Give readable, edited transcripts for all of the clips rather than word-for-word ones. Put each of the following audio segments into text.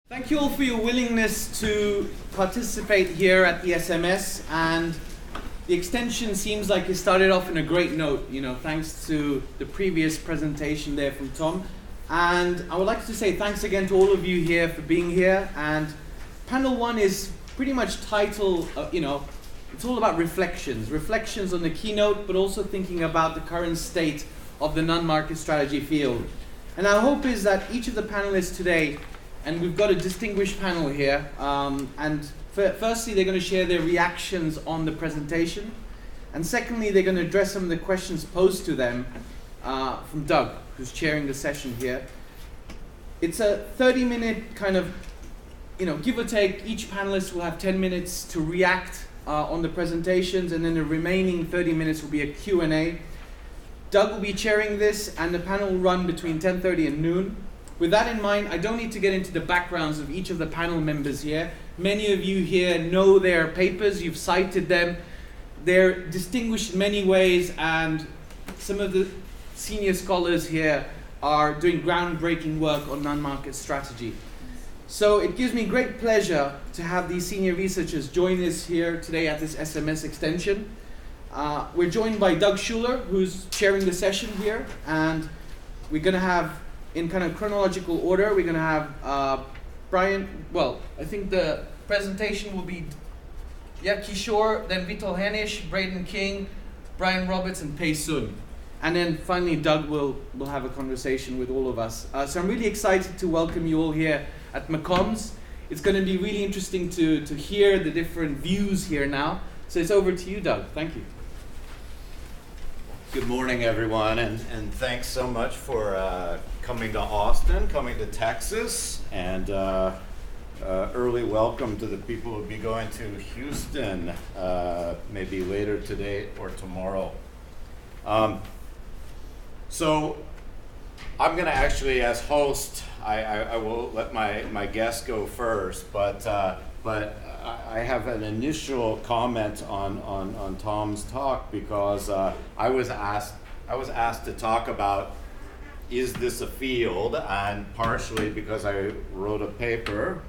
Thank you all for your willingness to participate here at the SMS, and the extension seems like it started off in a great note, thanks to the previous presentation there from Tom. And I would like to say thanks again to all of you here for being here. And panel one is pretty much titled, it's all about reflections on the keynote, but also thinking about the current state of the non-market strategy field. And our hope is that each of the panelists today, and we've got a distinguished panel here, firstly they're going to share their reactions on the presentation, and secondly they're going to address some of the questions posed to them from Doug, who's chairing the session here. It's a 30-minute kind of, give or take. Each panelist will have 10 minutes to react on the presentations, and then the remaining 30 minutes will be a Q&A. Doug will be chairing this, and the panel will run between 10:30 and noon. With that in mind, I don't need to get into the backgrounds of each of the panel members here. Many of you here know their papers, you've cited them. They're distinguished in many ways, and some of the senior scholars here are doing groundbreaking work on non-market strategy. So it gives me great pleasure to have these senior researchers join us here today at this SMS extension. We're joined by Doug Schuler, who's chairing the session here, and we're going to have, in kind of chronological order, we're going to have Brayden. Well, I think the presentation will be Kishore, then Witold, Henisz, Brayden King, Brian Roberts, and Pei Sun. And then finally Doug will have a conversation with all of us. So I'm really excited to welcome you all here at McCombs. It's going to be really interesting to hear the different views here now. So it's over to you, Doug. Thank you. Good morning, everyone, and thanks so much for coming to Austin, coming to Texas, and early welcome to the people who will be going to Houston maybe later today or tomorrow. So I'm going to actually, as host, I will let my guests go first, but I have an initial comment on Tom's talk because I was asked to talk about, is this a field, and partially because I wrote a paper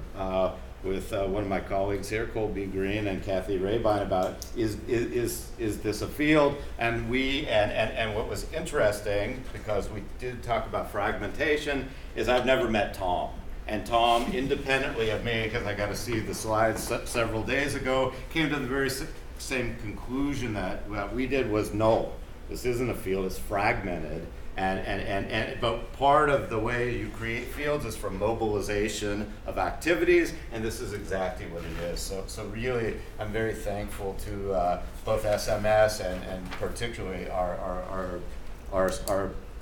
with one of my colleagues here, Colby Green and Kathy Rabine, about is this a field, and what was interesting, because we did talk about fragmentation, is I've never met Tom. And Tom, independently of me, because I got to see the slides several days ago, came to the very same conclusion that what we did was, no, this isn't a field, it's fragmented. But part of the way you create fields is from mobilization of activities, and this is exactly what it is. So really, I'm very thankful to both SMS and particularly our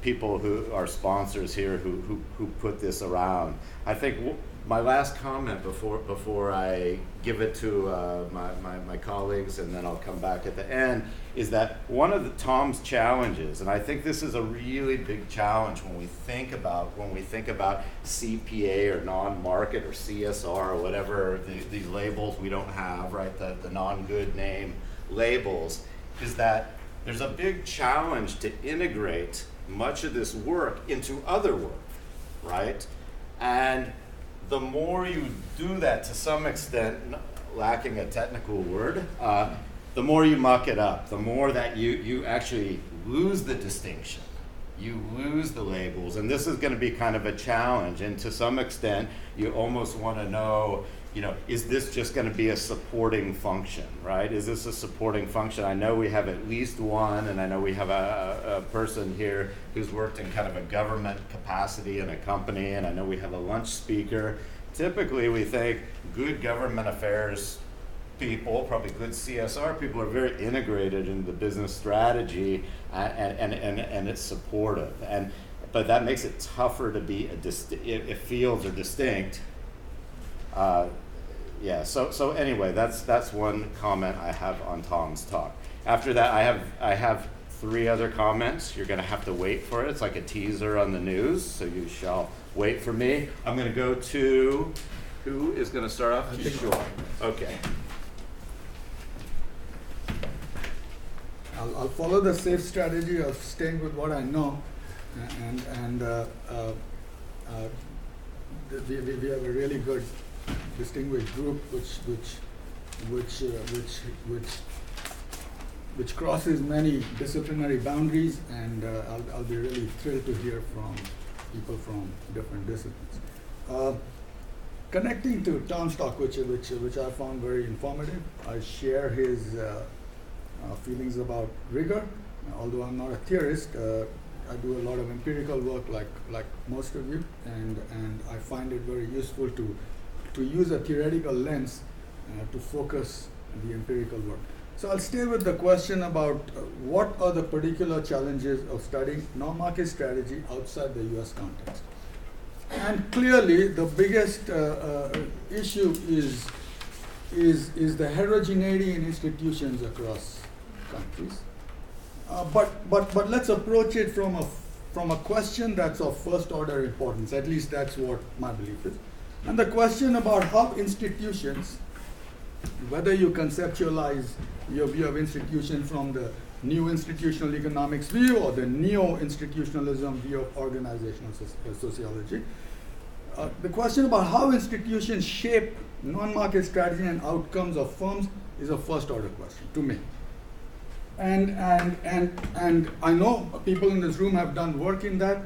people who are sponsors here who put this around. I think my last comment before I give it to my colleagues, and then I'll come back at the end, is that one of Tom's challenges, and I think this is a really big challenge when we think about CPA or non-market or CSR or whatever these labels we don't have, right? The non-good name labels, is that there's a big challenge to integrate much of this work into other work, right? And the more you do that, to some extent, lacking a technical word, the more you muck it up, the more that you actually lose the distinction, you lose the labels, and this is going to be kind of a challenge. And to some extent, you almost want to know, is this just going to be a supporting function, right? Is this a supporting function? I know we have at least one, and I know we have a person here who's worked in kind of a government capacity in a company, and I know we have a lunch speaker. Typically, we think good government affairs people, probably good CSR people, are very integrated into the business strategy, and it's supportive. But that makes it tougher to be if fields are distinct. So anyway, that's one comment I have on Tom's talk. After that, I have three other comments. You're going to have to wait for it. It's like a teaser on the news, so you shall wait for me. I'm going to go to, who is going to start off? Kishore. Okay. I'll follow the safe strategy of staying with what I know, and we have a really good distinguished group which crosses many disciplinary boundaries, and I'll be really thrilled to hear from people from different disciplines. Connecting to Tom's talk, which I found very informative, I share his feelings about rigor. Although I'm not a theorist, I do a lot of empirical work, like most of you, and I find it very useful to use a theoretical lens to focus the empirical work. So I'll stay with the question about what are the particular challenges of studying non-market strategy outside the US context. And clearly the biggest issue is the heterogeneity in institutions across countries. But let's approach it from a question that's of first order importance. At least that's what my belief is. And the question about how institutions, whether you conceptualize your view of institution from the new institutional economics view or the neo-institutionalism view of organizational sociology, the question about how institutions shape non-market strategy and outcomes of firms is a first order question to me. And I know people in this room have done work in that,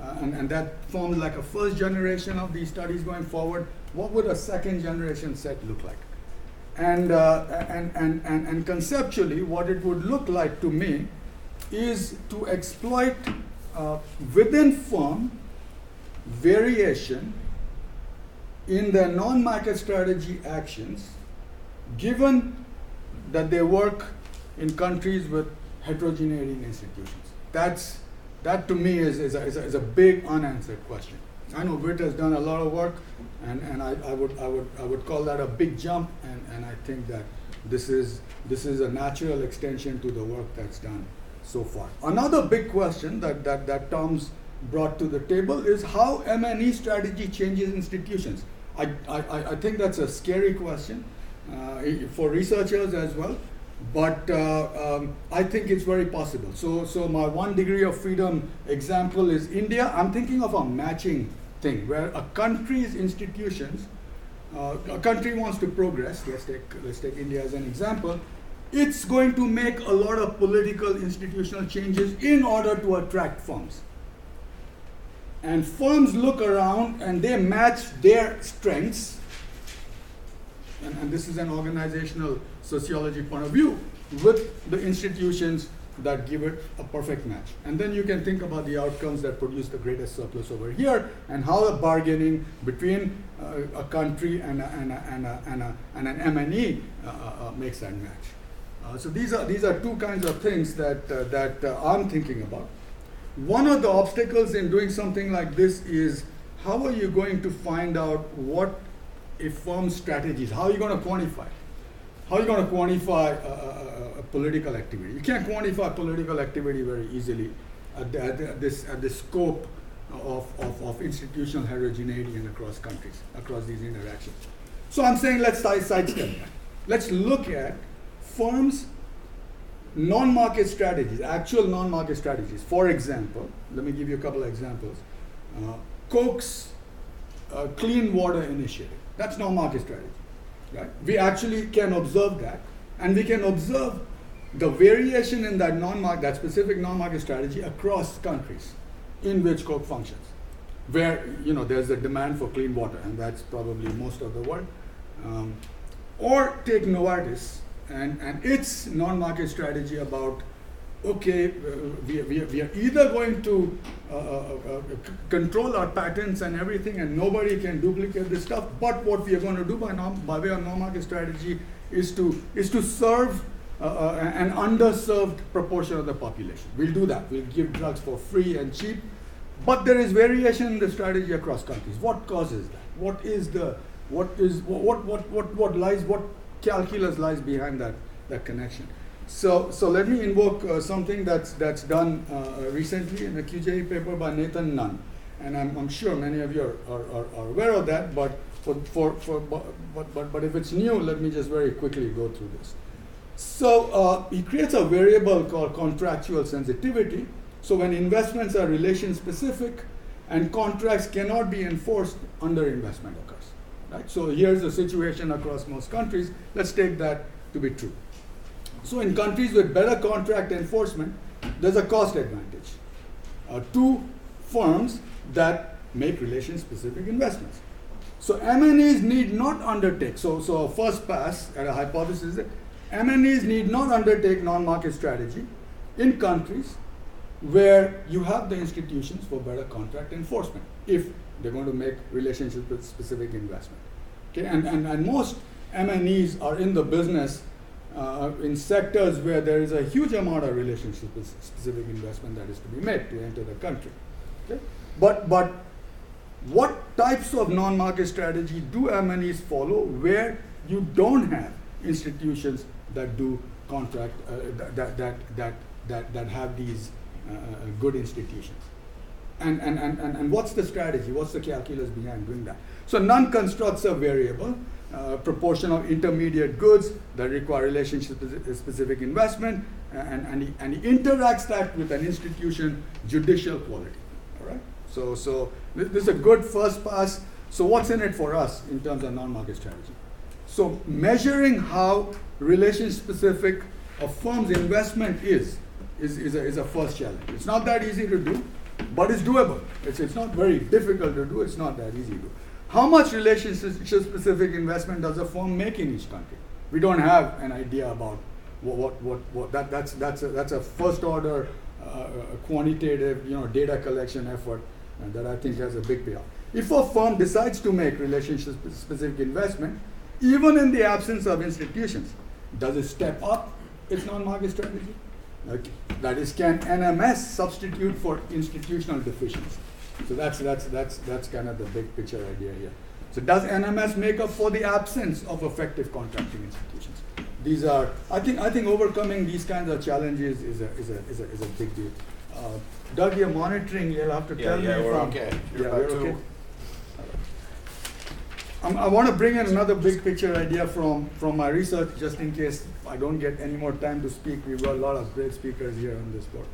and that forms like a first generation of these studies going forward. What would a second generation set look like? And conceptually, what it would look like to me is to exploit within firm variation in their non-market strategy actions, given that they work in countries with heterogeneity in institutions. That to me is a big unanswered question. I know Wit has done a lot of work, and I would call that a big jump, and I think that this is a natural extension to the work that's done so far. Another big question that Tom's brought to the table is how M&E strategy changes institutions. I think that's a scary question for researchers as well, but I think it's very possible. So my 1 degree of freedom example is India. I'm thinking of a matching thing where a country's institutions, a country wants to progress. Let's take India as an example. It's going to make a lot of political institutional changes in order to attract firms. And firms look around and they match their strengths, and this is an organizational sociology point of view, with the institutions that give it a perfect match. And then you can think about the outcomes that produce the greatest surplus over here, and how the bargaining between a country and an M&E makes that match. So these are two kinds of things that I'm thinking about. One of the obstacles in doing something like this is how are you going to find out what a firm's strategy is? How are you going to quantify? How are you going to quantify a political activity? You can't quantify political activity very easily at the scope of institutional heterogeneity and across countries, across these interactions. So I'm saying let's sidestep that. Let's look at firms' non-market strategies, actual non-market strategies. For example, let me give you a couple of examples. Coke's clean water initiative. That's non-market strategy, right? We actually can observe that, and we can observe the variation in that specific non-market strategy across countries in which Coke functions, where there's a demand for clean water, and that's probably most of the world. Or take Novartis and its non-market strategy about, okay, we are either going to control our patents and everything, and nobody can duplicate this stuff, by way of non-market strategy is to serve an underserved proportion of the population. We'll do that. We'll give drugs for free and cheap, but there is variation in the strategy across countries. What causes that? What calculus lies behind that connection? So let me invoke something that's done recently in a QJE paper by Nathan Nunn, and I'm sure many of you are aware of that. But but if it's new, let me just very quickly go through this. So he creates a variable called contractual sensitivity. So when investments are relation specific, and contracts cannot be enforced under investment occurs. Right? So here's the situation across most countries. Let's take that to be true. So in countries with better contract enforcement, there's a cost advantage to firms that make relation-specific investments. So M&Es need not undertake, so a first pass at a hypothesis is that M&Es need not undertake non-market strategy in countries where you have the institutions for better contract enforcement if they're going to make relationship-specific investment. Okay, and most M&Es are in the business in sectors where there is a huge amount of relationship-specific investment that is to be made to enter the country. Okay? But what types of non-market strategy do M&Es follow where you don't have institutions that do contract that have these good institutions? And what's the strategy? What's the calculus behind doing that? So none constructs a variable proportion of intermediate goods that require relationship-specific investment, and he interacts that with an institution judicial quality. All right. So this is a good first pass. So what's in it for us in terms of non-market strategy? So measuring how relation-specific a firm's investment is a first challenge. It's not that easy to do, but it's doable. It's not very difficult to do. It's not that easy to do. How much relationship-specific investment does a firm make in each country? We don't have an idea about what that's a first-order quantitative data collection effort that I think has a big payoff. If a firm decides to make relationship-specific investment, even in the absence of institutions, does it step up its non-market strategy? Okay. That is, can NMS substitute for institutional deficiency? So that's kind of the big picture idea here. So does NMS make up for the absence of effective contracting institutions? These are, I think overcoming these kinds of challenges is a big deal. Doug, you're monitoring. You'll have to tell me if we're I'm okay. We're okay. I want to bring in another big picture idea from my research, just in case I don't get any more time to speak. We've got a lot of great speakers here on this board.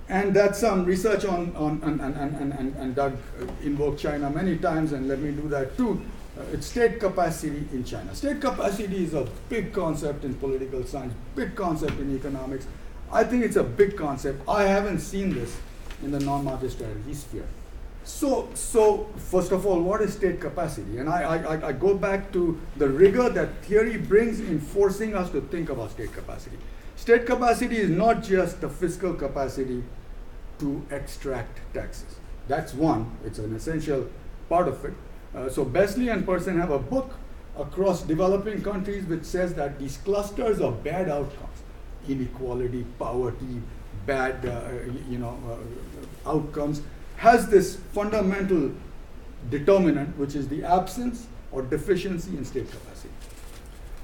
And that's some research and Doug invoked China many times, and let me do that too. It's state capacity in China. State capacity is a big concept in political science, big concept in economics. I think it's a big concept. I haven't seen this in the non-market strategy sphere. So first of all, what is state capacity? And I go back to the rigor that theory brings in forcing us to think about state capacity. State capacity is not just the fiscal capacity to extract taxes. That's one. It's an essential part of it. So Besley and Person have a book across developing countries which says that these clusters of bad outcomes, inequality, poverty, bad outcomes, has this fundamental determinant, which is the absence or deficiency in state capacity.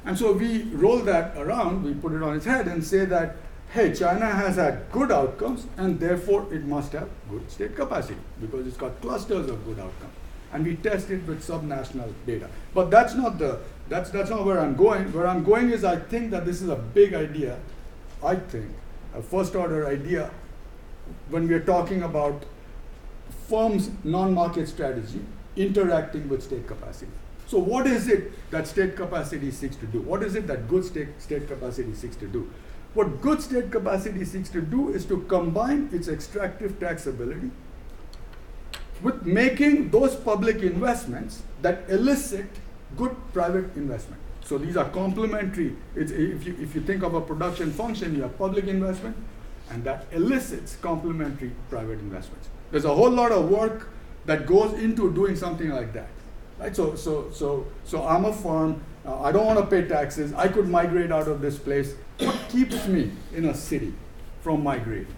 And so we roll that around, we put it on its head and say that, hey, China has had good outcomes and therefore it must have good state capacity because it's got clusters of good outcomes. And we test it with subnational data. But that's not where I'm going. Where I'm going is I think that this is a big idea, I think, a first order idea when we're talking about firms' non-market strategy interacting with state capacity. So what is it that state capacity seeks to do? What is it that good state capacity seeks to do? What good state capacity seeks to do is to combine its extractive tax ability with making those public investments that elicit good private investment. So these are complementary. If you think of a production function, you have public investment, and that elicits complementary private investments. There's a whole lot of work that goes into doing something like that. Right? So I'm a firm, I don't want to pay taxes, I could migrate out of this place. What keeps me in a city from migrating?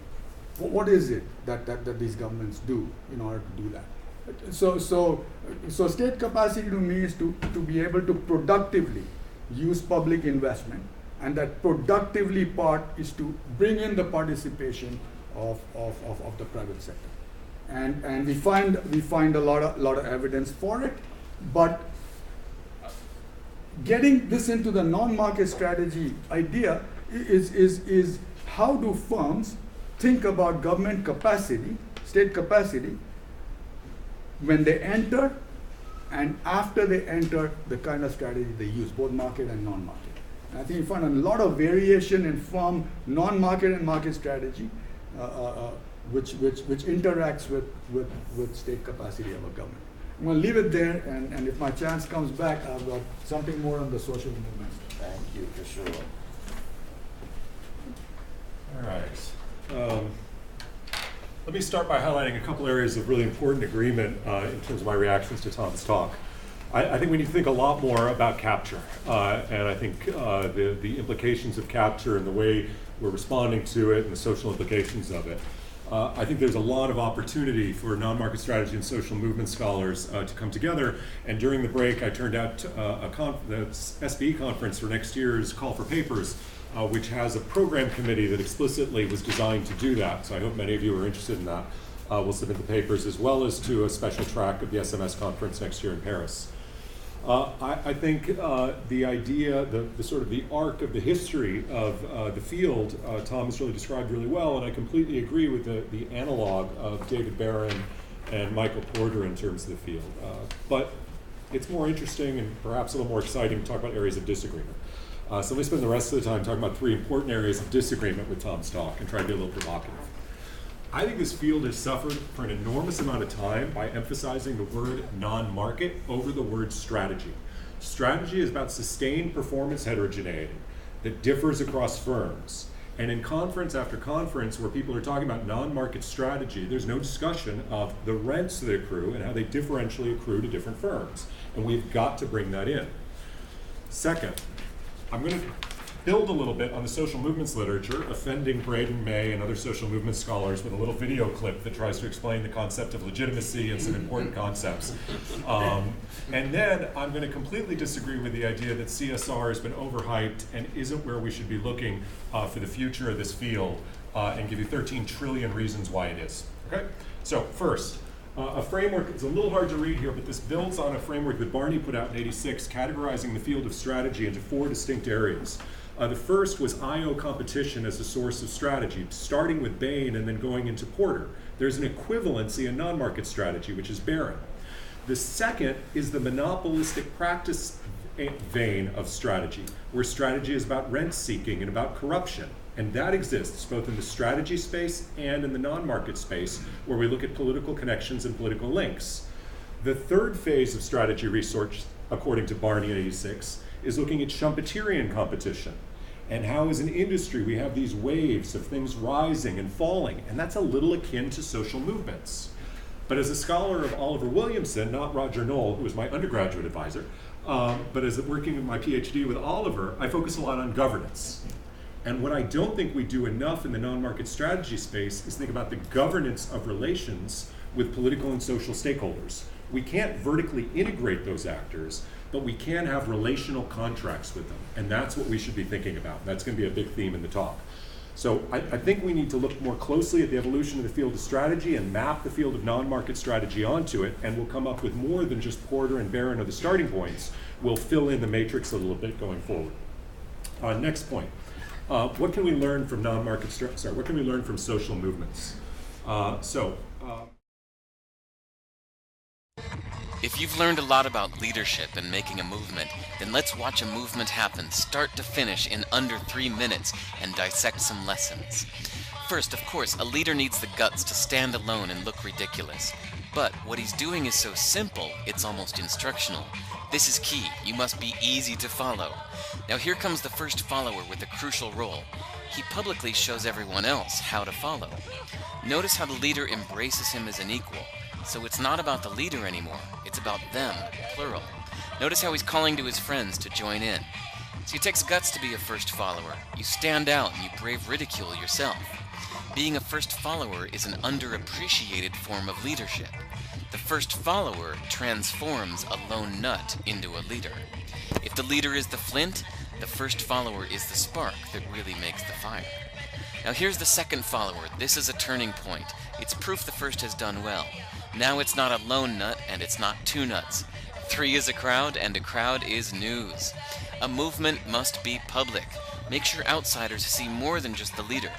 What is it that these governments do in order to do that? So state capacity to me is to be able to productively use public investment, and that productively part is to bring in the participation of the private sector. And we find a lot of evidence for it, but getting this into the non-market strategy idea is how do firms think about government capacity, state capacity, when they enter and after they enter, the kind of strategy they use, both market and non-market. And I think you find a lot of variation in firm non-market and market strategy, which interacts with state capacity of a government. I'm going to leave it there, and if my chance comes back, I've got something more on the social movement. Thank you, Kishore. All right. Let me start by highlighting a couple areas of really important agreement in terms of my reactions to Tom's talk. I think we need to think a lot more about capture, and I think the implications of capture and the way we're responding to it and the social implications of it. I think there's a lot of opportunity for non-market strategy and social movement scholars to come together. And during the break, I turned out the SBE conference for next year's Call for Papers, which has a program committee that explicitly was designed to do that. So I hope many of you are interested in that. We'll submit the papers as well as to a special track of the SMS conference next year in Paris. I think the idea, the sort of the arc of the history of the field, Tom has really described really well, and I completely agree with the analog of David Barron and Michael Porter in terms of the field. But it's more interesting and perhaps a little more exciting to talk about areas of disagreement. So let me spend the rest of the time talking about 3 important areas of disagreement with Tom's talk and try to be a little provocative. I think this field has suffered for an enormous amount of time by emphasizing the word non-market over the word strategy. Strategy is about sustained performance heterogeneity that differs across firms. And in conference after conference where people are talking about non-market strategy, there's no discussion of the rents that accrue and how they differentially accrue to different firms. And we've got to bring that in. Second, I'm going to build a little bit on the social movements literature, offending Brayden, May, and other social movement scholars with a little video clip that tries to explain the concept of legitimacy and some important concepts. And then I'm going to completely disagree with the idea that CSR has been overhyped and isn't where we should be looking for the future of this field, and give you 13 trillion reasons why it is. Okay? So first, a framework, it's a little hard to read here, but this builds on a framework that Barney put out in '86, categorizing the field of strategy into 4 distinct areas. The first was I/O competition as a source of strategy, starting with Bain and then going into Porter. There's an equivalency in non-market strategy, which is Barron. The second is the monopolistic practice vein of strategy, where strategy is about rent seeking and about corruption. And that exists both in the strategy space and in the non-market space, where we look at political connections and political links. The third phase of strategy research, according to Barney in '86, is looking at Schumpeterian competition and how as an industry we have these waves of things rising and falling, and that's a little akin to social movements. But as a scholar of Oliver Williamson, not Roger Knoll, who was my undergraduate advisor, but as working with my PhD with Oliver, I focus a lot on governance. And what I don't think we do enough in the non-market strategy space is think about the governance of relations with political and social stakeholders. We can't vertically integrate those actors, but we can have relational contracts with them. And that's what we should be thinking about. That's going to be a big theme in the talk. So I think we need to look more closely at the evolution of the field of strategy and map the field of non-market strategy onto it, and we'll come up with more than just Porter and Barron are the starting points. We'll fill in the matrix a little bit going forward. Next point. What can we learn from what can we learn from social movements? If you've learned a lot about leadership and making a movement, then let's watch a movement happen start to finish in under 3 minutes and dissect some lessons. First, of course, a leader needs the guts to stand alone and look ridiculous. But what he's doing is so simple, it's almost instructional. This is key. You must be easy to follow. Now here comes the first follower with a crucial role. He publicly shows everyone else how to follow. Notice how the leader embraces him as an equal. So it's not about the leader anymore, it's about them, plural. Notice how he's calling to his friends to join in. So it takes guts to be a first follower. You stand out and you brave ridicule yourself. Being a first follower is an underappreciated form of leadership. The first follower transforms a lone nut into a leader. If the leader is the flint, the first follower is the spark that really makes the fire. Now here's the second follower. This is a turning point. It's proof the first has done well. Now it's not a lone nut, and it's not 2 nuts. 3 is a crowd, and a crowd is news. A movement must be public. Make sure outsiders see more than just the leader.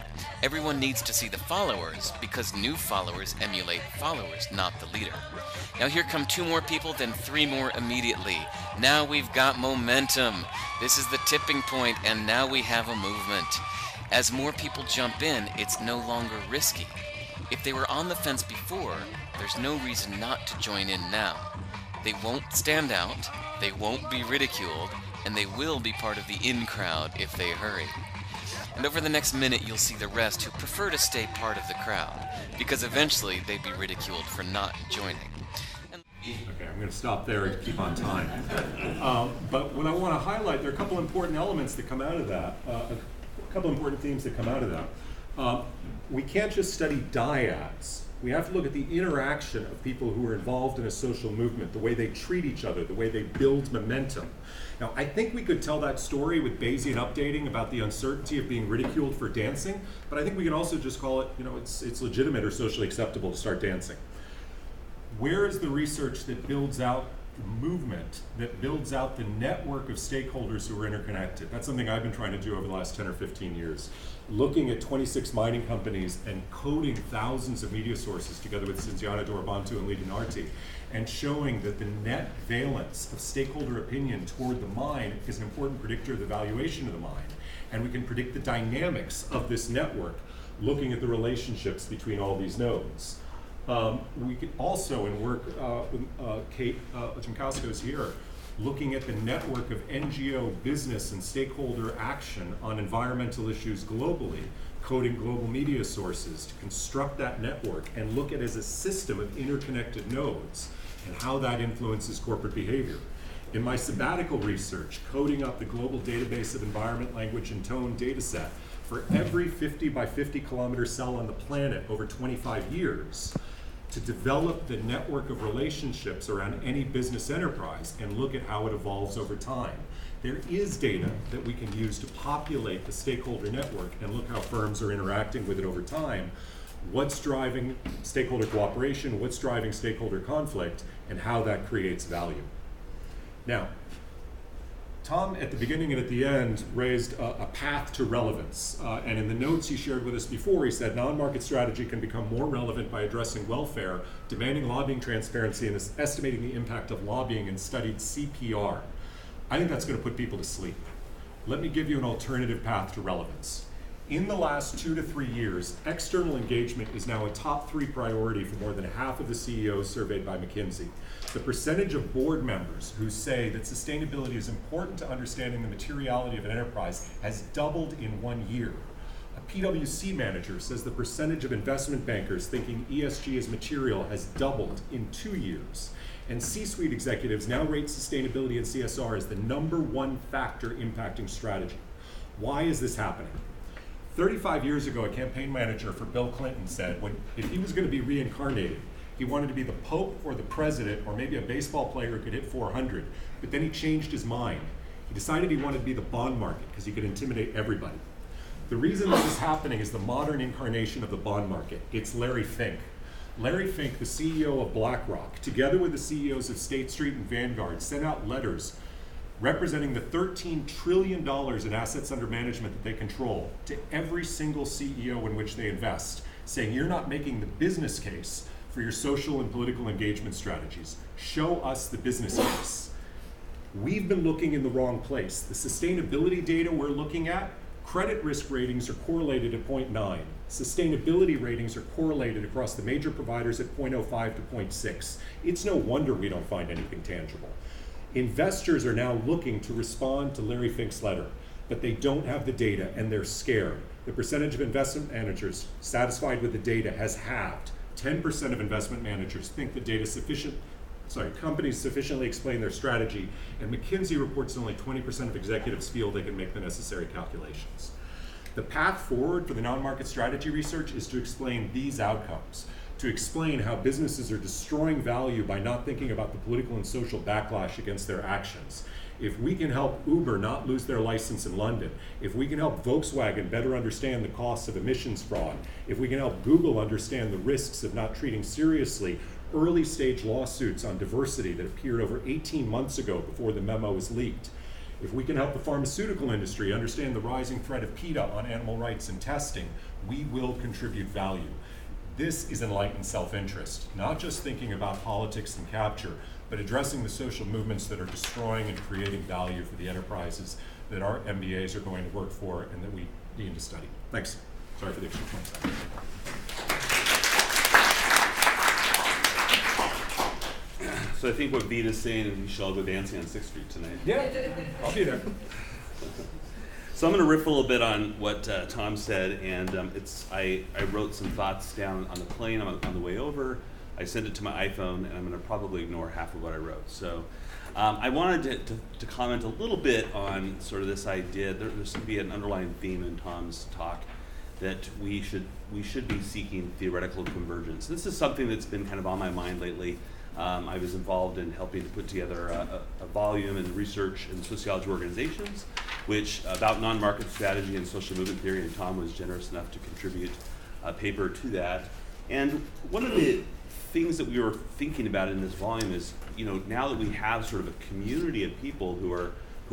Everyone needs to see the followers, because new followers emulate followers, not the leader. Now here come 2 more people, then 3 more immediately. Now we've got momentum. This is the tipping point, and now we have a movement. As more people jump in, it's no longer risky. If they were on the fence before, there's no reason not to join in now. They won't stand out, they won't be ridiculed, and they will be part of the in crowd if they hurry. And over the next minute, you'll see the rest who prefer to stay part of the crowd, because eventually they'd be ridiculed for not joining. Okay, I'm going to stop there and keep on time. But what I want to highlight, there are a couple important elements that come out of that, a couple important themes that come out of that. We can't just study dyads. We have to look at the interaction of people who are involved in a social movement, the way they treat each other, the way they build momentum. Now, I think we could tell that story with Bayesian updating about the uncertainty of being ridiculed for dancing, but I think we can also just call it, it's legitimate or socially acceptable to start dancing. Where is the research that builds out the movement, that builds out the network of stakeholders who are interconnected? That's something I've been trying to do over the last 10 or 15 years. Looking at 26 mining companies and coding thousands of media sources together with Cinziana Dorobantu and Lida Narti, and showing that the net valence of stakeholder opinion toward the mine is an important predictor of the valuation of the mine. And we can predict the dynamics of this network, looking at the relationships between all these nodes. We could also, in work with Kate Chimkowsko's here, looking at the network of NGO business and stakeholder action on environmental issues globally, coding global media sources to construct that network and look at it as a system of interconnected nodes and how that influences corporate behavior. In my sabbatical research, coding up the global database of environment, language, and tone data set for every 50 by 50 kilometer cell on the planet over 25 years, to develop the network of relationships around any business enterprise and look at how it evolves over time. There is data that we can use to populate the stakeholder network and look how firms are interacting with it over time. What's driving stakeholder cooperation, what's driving stakeholder conflict, and how that creates value. Now, Tom, at the beginning and at the end, raised a path to relevance. And in the notes he shared with us before, he said non-market strategy can become more relevant by addressing welfare, demanding lobbying transparency, and estimating the impact of lobbying, and studied CPR. I think that's going to put people to sleep. Let me give you an alternative path to relevance. In the last 2 to 3 years, external engagement is now a top 3 priority for more than half of the CEOs surveyed by McKinsey. The percentage of board members who say that sustainability is important to understanding the materiality of an enterprise has doubled in 1 year. A PwC manager says the percentage of investment bankers thinking ESG is material has doubled in 2 years. And C-suite executives now rate sustainability and CSR as the #1 factor impacting strategy. Why is this happening? 35 years ago, a campaign manager for Bill Clinton said if he was going to be reincarnated, he wanted to be the Pope or the President or maybe a baseball player who could hit 400, but then he changed his mind. He decided he wanted to be the bond market because he could intimidate everybody. The reason this is happening is the modern incarnation of the bond market. It's Larry Fink. Larry Fink, the CEO of BlackRock, together with the CEOs of State Street and Vanguard, sent out letters representing the $13 trillion in assets under management that they control to every single CEO in which they invest, saying you're not making the business case for your social and political engagement strategies. Show us the business case. We've been looking in the wrong place. The sustainability data we're looking at, credit risk ratings are correlated at 0.9. Sustainability ratings are correlated across the major providers at 0.05 to 0.6. It's no wonder we don't find anything tangible. Investors are now looking to respond to Larry Fink's letter, but they don't have the data and they're scared. The percentage of investment managers satisfied with the data has halved. 10% of investment managers think the data companies sufficiently explain their strategy, and McKinsey reports that only 20% of executives feel they can make the necessary calculations. The path forward for the non-market strategy research is to explain these outcomes, to explain how businesses are destroying value by not thinking about the political and social backlash against their actions. If we can help Uber not lose their license in London, if we can help Volkswagen better understand the costs of emissions fraud, if we can help Google understand the risks of not treating seriously early stage lawsuits on diversity that appeared over 18 months ago before the memo was leaked, if we can help the pharmaceutical industry understand the rising threat of PETA on animal rights and testing, we will contribute value. This is enlightened self-interest, not just thinking about politics and capture, but addressing the social movements that are destroying and creating value for the enterprises that our MBAs are going to work for and that we need to study. Thanks. Sorry for the extra 20 seconds. So I think what Vita's saying is we should all go dancing on 6th Street tonight. Yeah, I'll be there. So I'm going to riff a little bit on what Tom said, and I wrote some thoughts down on the plane on the way over. I sent it to my iPhone, and I'm going to probably ignore half of what I wrote. So I wanted to comment a little bit on sort of this idea. There seems to be an underlying theme in Tom's talk that we should be seeking theoretical convergence. This is something that's been kind of on my mind lately. I was involved in helping to put together a volume in research in sociology organizations, which about non-market strategy and social movement theory, and Tom was generous enough to contribute a paper to that. And one of the things that we were thinking about in this volume is, now that we have sort of a community of people who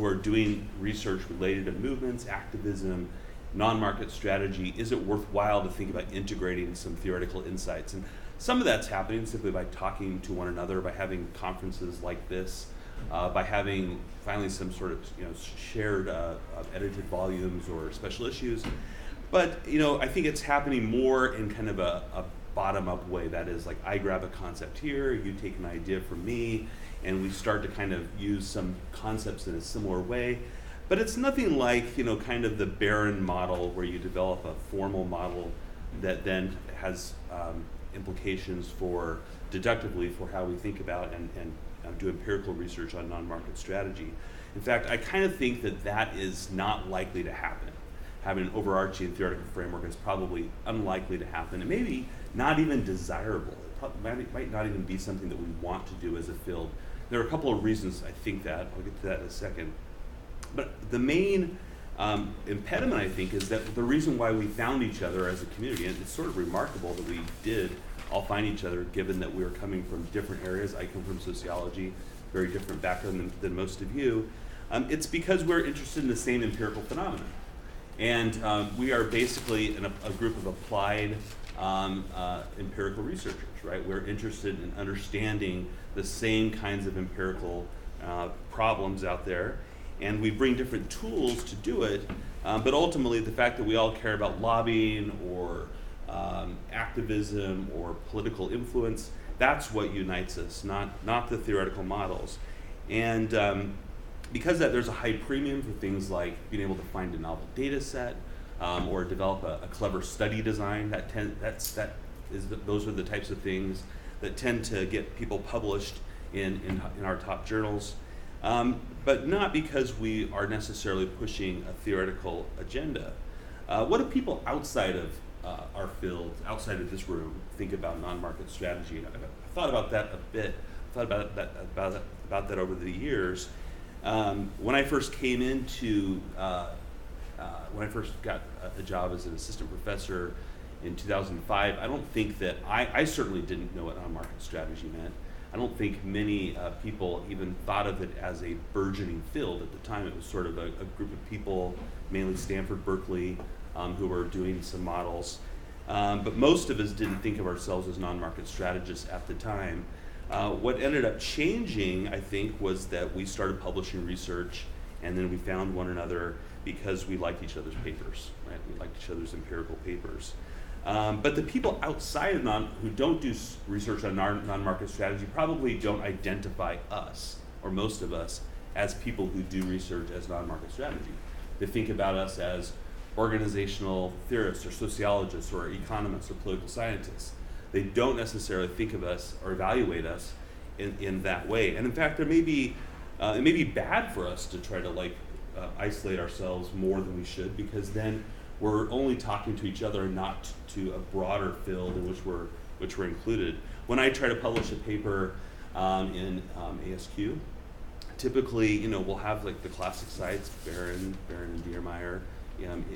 are doing research related to movements, activism, non-market strategy, is it worthwhile to think about integrating some theoretical insights? And some of that's happening simply by talking to one another, by having conferences like this, by having finally some sort of shared edited volumes or special issues. But I think it's happening more in kind of a bottom-up way. That is, like, I grab a concept here, you take an idea from me, and we start to kind of use some concepts in a similar way. But it's nothing like kind of the barren model where you develop a formal model that then has implications for deductively for how we think about and do empirical research on non-market strategy. In fact, I kind of think that is not likely to happen. Having an overarching theoretical framework is probably unlikely to happen, and maybe not even desirable. It might not even be something that we want to do as a field. There are a couple of reasons I think that. I'll get to that in a second. But the main impediment, I think, is that the reason why we found each other as a community, and it's sort of remarkable that we did all find each other, given that we were coming from different areas. I come from sociology, very different background than most of you. It's because we're interested in the same empirical phenomena. And we are basically a group of applied empirical researchers, right? We're interested in understanding the same kinds of empirical problems out there. And we bring different tools to do it, but ultimately the fact that we all care about lobbying or activism or political influence, that's what unites us, not the theoretical models. And because of that, there's a high premium for things like being able to find a novel data set or develop a clever study design. Those are the types of things that tend to get people published in our top journals. But not because we are necessarily pushing a theoretical agenda. What do people outside of our field, outside of this room, think about non-market strategy? I've thought about that a bit. Thought about that over the years. When I first came into, when I first got a job as an assistant professor in 2005, I don't think that I certainly didn't know what non-market strategy meant. I don't think many people even thought of it as a burgeoning field at the time. It was sort of a group of people, mainly Stanford, Berkeley, who were doing some models. But most of us didn't think of ourselves as non-market strategists at the time. What ended up changing, I think, was that we started publishing research, and then we found one another because we liked each other's papers, right? We liked each other's empirical papers. But the people outside of who don't do research on non-market strategy probably don't identify us, or most of us, as people who do research as non-market strategy. They think about us as organizational theorists or sociologists or economists or political scientists. They don't necessarily think of us or evaluate us in that way. And in fact, it may be bad for us to try to isolate ourselves more than we should, because then we're only talking to each other, not to a broader field in which we're included. When I try to publish a paper in ASQ, typically, we'll have the classic sites, Barron and Diermeyer,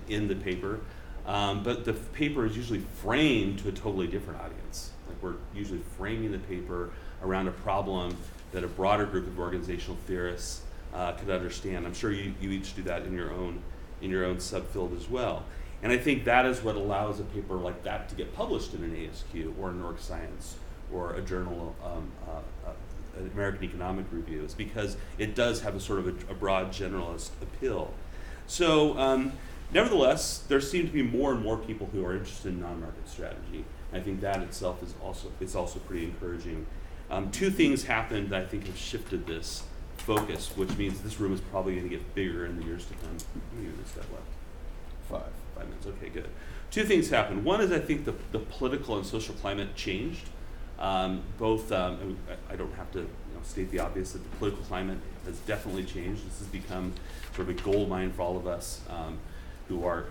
in the paper, but the paper is usually framed to a totally different audience. We're usually framing the paper around a problem that a broader group of organizational theorists could understand. I'm sure you each do that in your own subfield as well. And I think that is what allows a paper like that to get published in an ASQ or an Org Science or a journal, an American Economic Review, is because it does have a sort of a broad generalist appeal. So nevertheless, there seem to be more and more people who are interested in non-market strategy. I think that itself is also pretty encouraging. Two things happened that I think have shifted this focus, which means this room is probably going to get bigger in the years to come. How many minutes left? 5 minutes. Okay, good. Two things happened. One is I think the political and social climate changed. Both, I don't have to state the obvious that the political climate has definitely changed. This has become sort of a gold mine for all of us who are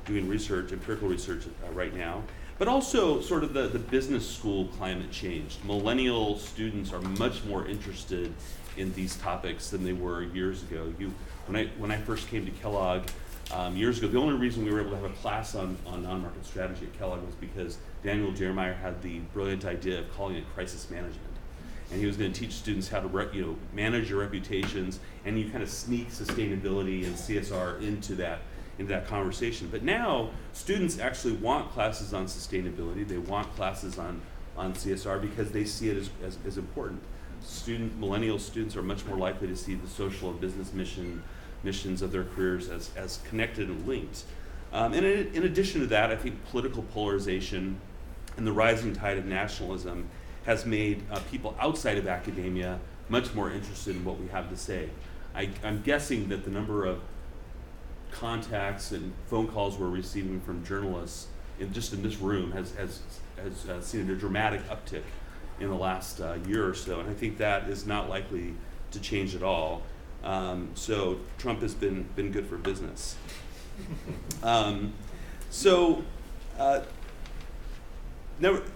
doing research, empirical research right now. But also sort of the business school climate changed. Millennial students are much more interested in these topics than they were years ago. When I first came to Kellogg years ago, the only reason we were able to have a class on non-market strategy at Kellogg was because Daniel Jeremiah had the brilliant idea of calling it crisis management. And he was going to teach students how to manage your reputations, and you kind of sneak sustainability and CSR into that conversation. But now students actually want classes on sustainability. They want classes on CSR because they see it as important. Millennial students are much more likely to see the social and business missions of their careers as connected and linked. And in addition to that, I think political polarization and the rising tide of nationalism has made people outside of academia much more interested in what we have to say. I'm guessing that the number of contacts and phone calls we're receiving from journalists just in this room has seen a dramatic uptick in the last year or so, and I think that is not likely to change at all. So Trump has been good for business. I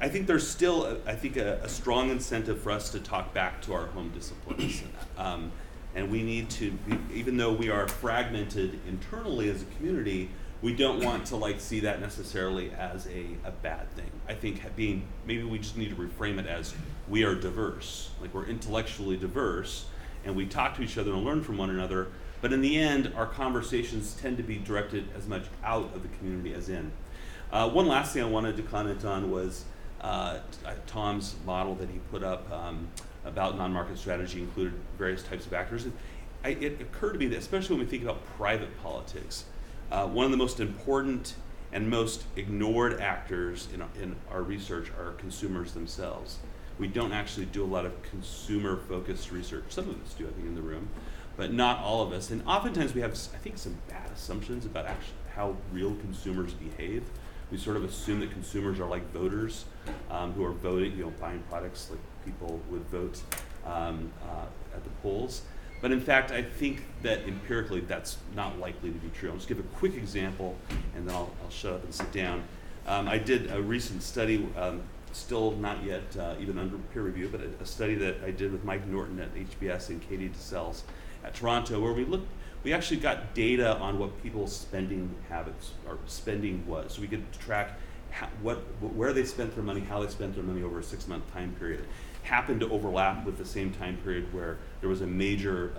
think there's still a strong incentive for us to talk back to our home disciplines. And we need to, even though we are fragmented internally as a community, we don't want to see that necessarily as a bad thing. I think maybe we just need to reframe it as we are diverse, we're intellectually diverse, and we talk to each other and learn from one another, but in the end, our conversations tend to be directed as much out of the community as in. One last thing I wanted to comment on was Tom's model that he put up about non-market strategy included various types of actors. It occurred to me that, especially when we think about private politics, one of the most important and most ignored actors in our research are consumers themselves. We don't actually do a lot of consumer-focused research. Some of us do, I think, in the room, but not all of us. And oftentimes we have, I think, some bad assumptions about actually how real consumers behave. We sort of assume that consumers are like voters who are voting, buying products like people would vote at the polls. But in fact, I think that empirically that's not likely to be true. I'll just give a quick example, and then I'll shut up and sit down. I did a recent study, still not yet even under peer review, but a study that I did with Mike Norton at HBS and Katie DeSales at Toronto, where we actually got data on what people's spending habits or spending was. So we could track where they spent their money, how they spent their money over a 6-month time period. It happened to overlap with the same time period where there was a major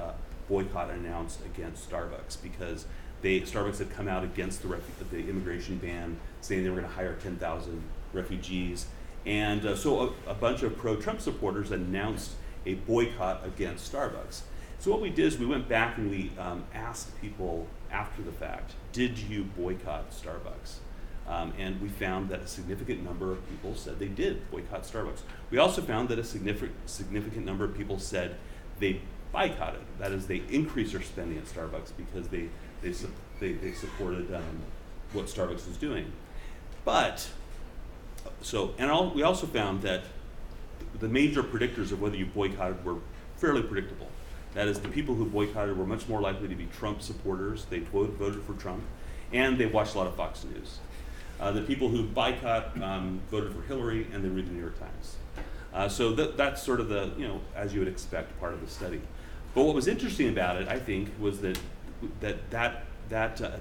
boycott announced against Starbucks because Starbucks had come out against the immigration ban, saying they were going to hire 10,000 refugees. And so a bunch of pro-Trump supporters announced a boycott against Starbucks. So what we did is we went back and we asked people after the fact, did you boycott Starbucks? And we found that a significant number of people said they did boycott Starbucks. We also found that a significant number of people said they boycotted. That is, they increased their spending at Starbucks because they supported what Starbucks was doing. But we also found that the major predictors of whether you boycotted were fairly predictable. That is, the people who boycotted were much more likely to be Trump supporters. They voted for Trump, and they watched a lot of Fox News. The people who boycott voted for Hillary, and they read the New York Times. So that's sort of the, as you would expect, part of the study. But what was interesting about it, I think, was that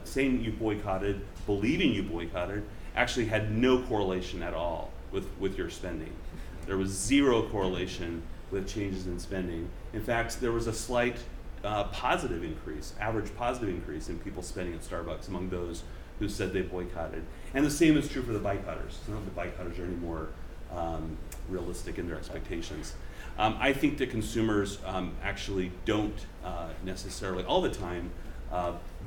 saying you boycotted, believing you boycotted, actually had no correlation at all with your spending. There was zero correlation with changes in spending. In fact, there was a slight positive increase, average positive increase in people spending at Starbucks among those who said they boycotted. And the same is true for the boycotters. None of the boycotters are any more realistic in their expectations. I think that consumers actually don't necessarily all the time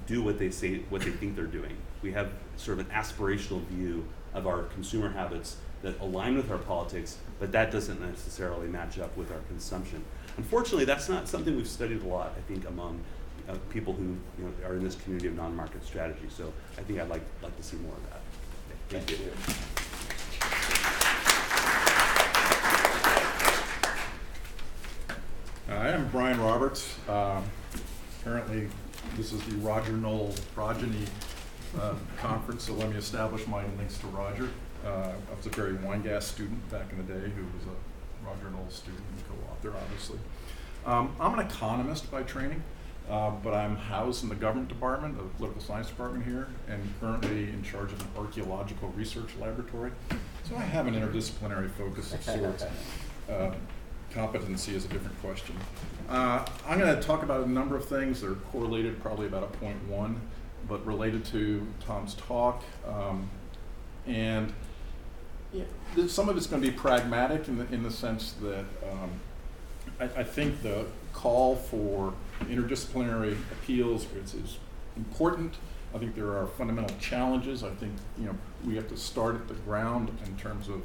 do what they say, what they think they're doing. We have sort of an aspirational view of our consumer habits that align with our politics, but that doesn't necessarily match up with our consumption. Unfortunately, that's not something we've studied a lot, I think, among people who are in this community of non-market strategy. So I think I'd like to see more of that. Thank you. I am Brian Roberts. Apparently, this is the Roger Knoll Progeny conference, so let me establish my links to Roger. I was a Barry Weingass student back in the day who was a Roger Knoll student and co-author, obviously. I'm an economist by training, but I'm housed in the government department, the political science department here, and currently in charge of an archaeological research laboratory. So I have an interdisciplinary focus of sorts. Competency is a different question. I'm going to talk about a number of things that are correlated, probably about a 0.1, but related to Tom's talk. And some of it's going to be pragmatic in the sense that I think the call for interdisciplinary appeals is important. I think there are fundamental challenges. I think we have to start at the ground in terms of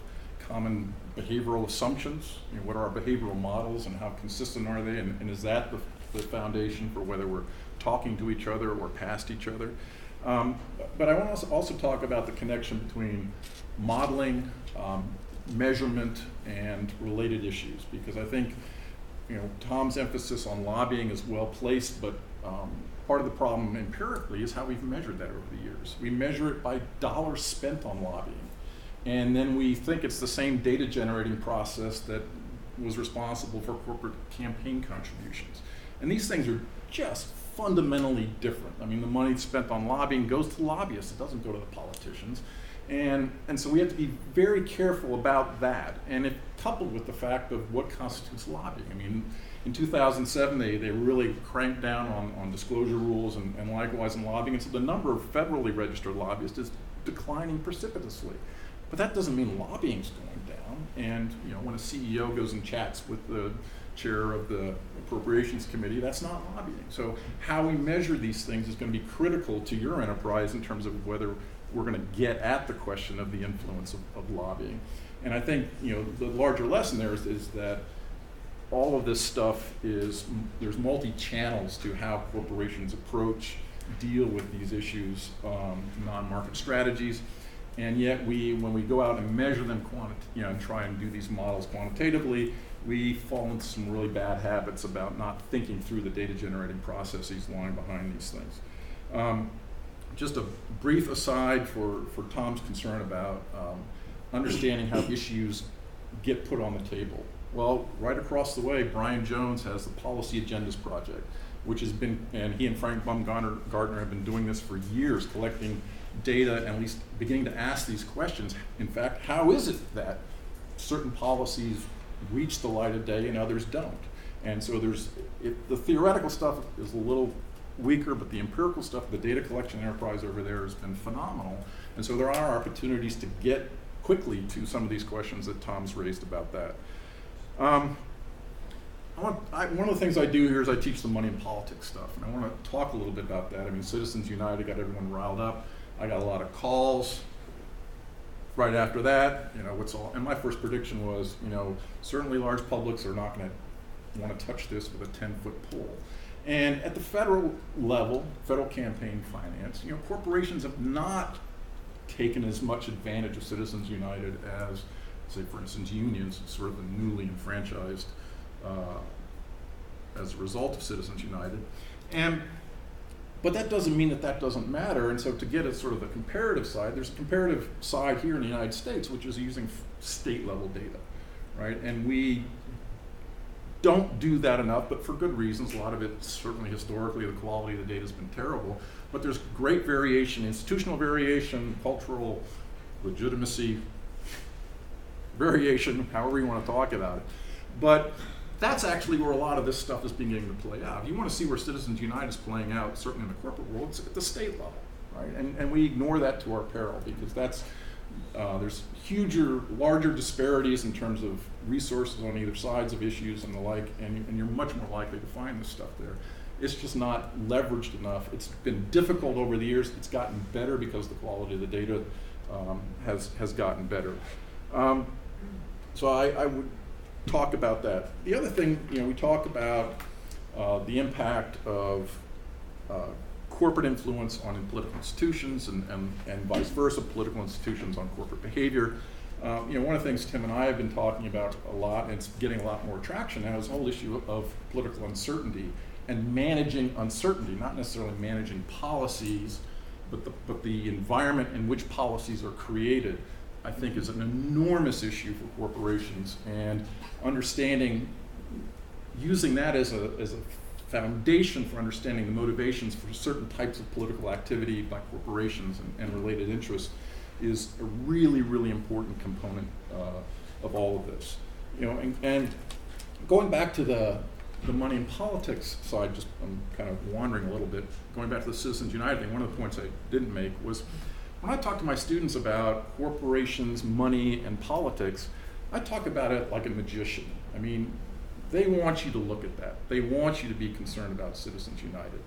common behavioral assumptions. What are our behavioral models and how consistent are they? And is that the foundation for whether we're talking to each other or past each other? But I want to also talk about the connection between modeling, measurement, and related issues, because I think Tom's emphasis on lobbying is well placed, but part of the problem empirically is how we've measured that over the years. We measure it by dollars spent on lobbying. And then we think it's the same data generating process that was responsible for corporate campaign contributions. And these things are just fundamentally different. I mean, the money spent on lobbying goes to lobbyists, it doesn't go to the politicians. And so we have to be very careful about that. And it coupled with the fact of what constitutes lobbying. I mean, in 2007, they really cranked down on disclosure rules and likewise in lobbying. And so the number of federally registered lobbyists is declining precipitously. But that doesn't mean lobbying's going down. And when a CEO goes and chats with the chair of the Appropriations Committee, that's not lobbying. So how we measure these things is going to be critical to your enterprise in terms of whether we're going to get at the question of the influence of lobbying. And I think the larger lesson there is that all of this stuff there's multi-channels to how corporations approach, deal with these issues, non-market strategies. And yet when we go out and measure them and try and do these models quantitatively, we fall into some really bad habits about not thinking through the data generating processes lying behind these things. Just a brief aside for Tom's concern about understanding how issues get put on the table. Well, right across the way, Brian Jones has the Policy Agendas Project, which has been, and he and Frank Baumgartner have been doing this for years, collecting data and at least beginning to ask these questions. In fact, how is it that certain policies reach the light of day and others don't? And so the theoretical stuff is a little weaker, but the empirical stuff, the data collection enterprise over there has been phenomenal. And so there are opportunities to get quickly to some of these questions that Tom's raised about that. One of the things I do here is I teach the money and politics stuff, and I want to talk a little bit about that. I mean, Citizens United got everyone riled up. I got a lot of calls. Right after that, and my first prediction was, certainly large publics are not going to want to touch this with a 10-foot pole. And at the federal level, federal campaign finance, corporations have not taken as much advantage of Citizens United as, say, for instance, unions, sort of the newly enfranchised as a result of Citizens United. But that doesn't mean that doesn't matter. And so to get at sort of the comparative side, there's a comparative side here in the United States, which is using state level data, right? And we don't do that enough, but for good reasons. A lot of it, certainly historically, the quality of the data has been terrible. But there's great variation, institutional variation, cultural legitimacy variation, however you want to talk about it. But that's actually where a lot of this stuff is beginning to play out. If you want to see where Citizens United is playing out, certainly in the corporate world, it's at the state level. right? And we ignore that to our peril, because that's, there's larger disparities in terms of resources on either sides of issues and the like, and you're much more likely to find this stuff there. It's just not leveraged enough. It's been difficult over the years. It's gotten better because the quality of the data has gotten better. So I would talk about that. The other thing, we talk about the impact of corporate influence on political institutions and vice versa, political institutions on corporate behavior. One of the things Tim and I have been talking about a lot, and it's getting a lot more traction now, is the whole issue of political uncertainty and managing uncertainty, not necessarily managing policies, but the environment in which policies are created, I think, is an enormous issue for corporations, and understanding, using that as a foundation for understanding the motivations for certain types of political activity by corporations and related interests is a really, really important component of all of this. And going back to the money and politics side, I'm kind of wandering a little bit, going back to the Citizens United thing, one of the points I didn't make was, when I talk to my students about corporations, money, and politics, I talk about it like a magician. I mean, they want you to look at that. They want you to be concerned about Citizens United.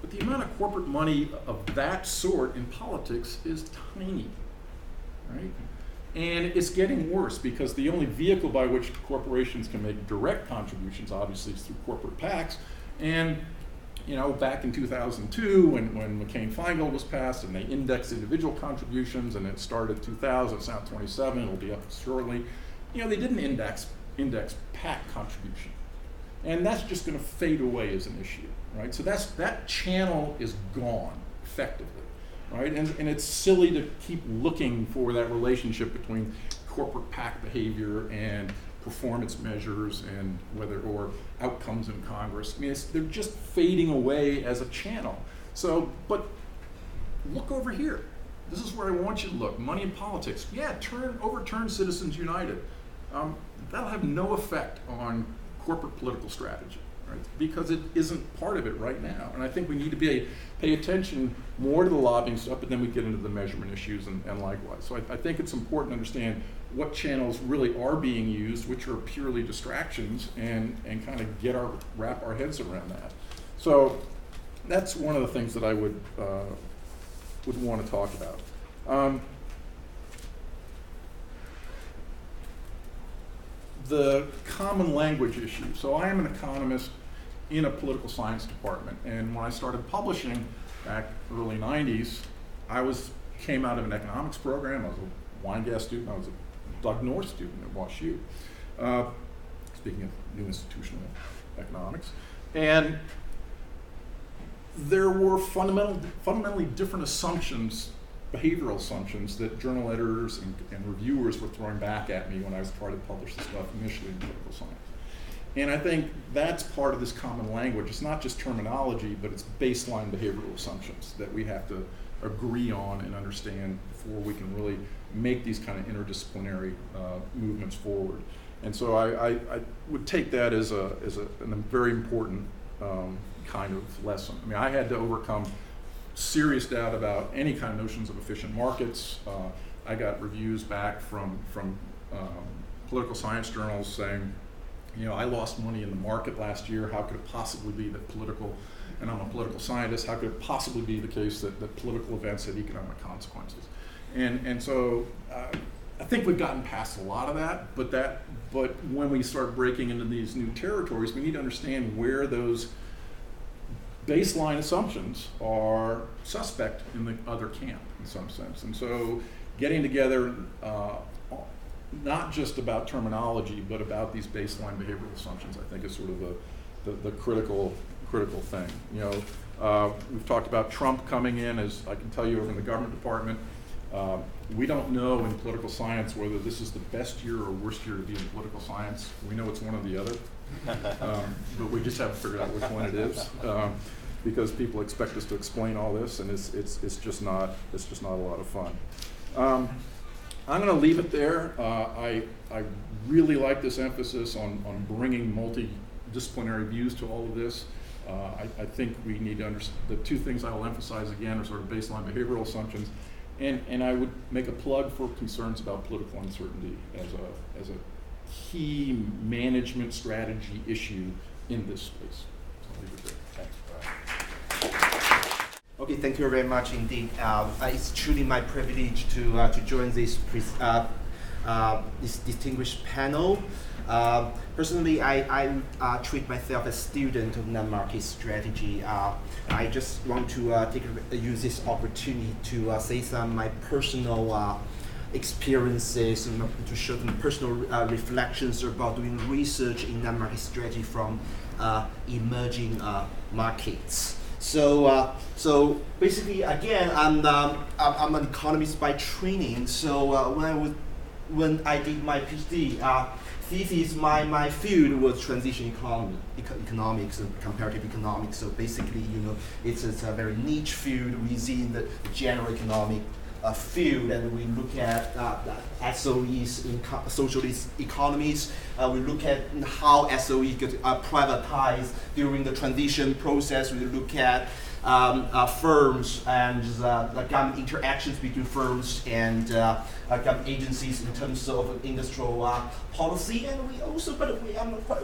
But the amount of corporate money of that sort in politics is tiny, right? And it's getting worse, because the only vehicle by which corporations can make direct contributions, obviously, is through corporate PACs. And back in 2002, when McCain-Feingold was passed, and they indexed individual contributions, and it started 2000, it's now 27, it'll be up shortly. They didn't index PAC contribution, and that's just going to fade away as an issue, right? So that channel is gone effectively, right? And it's silly to keep looking for that relationship between corporate PAC behavior and performance measures and or outcomes in Congress. I mean, they're just fading away as a channel. So, but look over here. This is where I want you to look. Money and politics. Yeah, overturn Citizens United. That'll have no effect on corporate political strategy, right? Because it isn't part of it right now. And I think we need to pay attention more to the lobbying stuff, but then we get into the measurement issues and likewise. So I think it's important to understand what channels really are being used, which are purely distractions, and kind of wrap our heads around that. So that's one of the things that I would want to talk about. The common language issue. So I am an economist in a political science department, and when I started publishing back early 90s, I came out of an economics program. I was a Weingast student. I was a Doug North student at WashU, speaking of new institutional economics. And there were fundamentally different assumptions, behavioral assumptions, that journal editors and reviewers were throwing back at me when I was trying to publish the stuff initially in political science. And I think that's part of this common language. It's not just terminology, but it's baseline behavioral assumptions that we have to agree on and understand before we can really make these kind of interdisciplinary movements forward. And so I would take that as a very important kind of lesson. I mean, I had to overcome serious doubt about any kind of notions of efficient markets. I got reviews back from political science journals saying, I lost money in the market last year. How could it possibly be that and I'm a political scientist, how could it possibly be the case that political events had economic consequences? And so I think we've gotten past a lot of that, but when we start breaking into these new territories, we need to understand where those baseline assumptions are suspect in the other camp in some sense. And so getting together, not just about terminology, but about these baseline behavioral assumptions, I think is sort of the critical thing. We've talked about Trump coming in, as I can tell you, in the government department. We don't know in political science whether this is the best year or worst year to be in political science. We know it's one or the other, but we just haven't figured out which one it is, because people expect us to explain all this, and it's just not a lot of fun. I'm going to leave it there. I really like this emphasis on bringing multidisciplinary views to all of this. I think we need to understand, the two things I will emphasize again are sort of baseline behavioral assumptions, and I would make a plug for concerns about political uncertainty as a key management strategy issue in this space. So I'll leave it there. Thanks. Okay, thank you very much indeed. It's truly my privilege to join this distinguished panel. Personally, I treat myself as a student of non-market strategy. I just want to use this opportunity to say some of my personal experiences and to show some personal reflections about doing research in non-market strategy from emerging markets. So basically, again, I'm an economist by training. So when I did my PhD thesis, my field was transition economics and comparative economics. So basically, it's a very niche field within the general economic field, and we look at SOEs in socialist economies. We look at how SOE get privatized during the transition process. We look at firms and the government interactions between firms and government agencies in terms of industrial policy. And we also,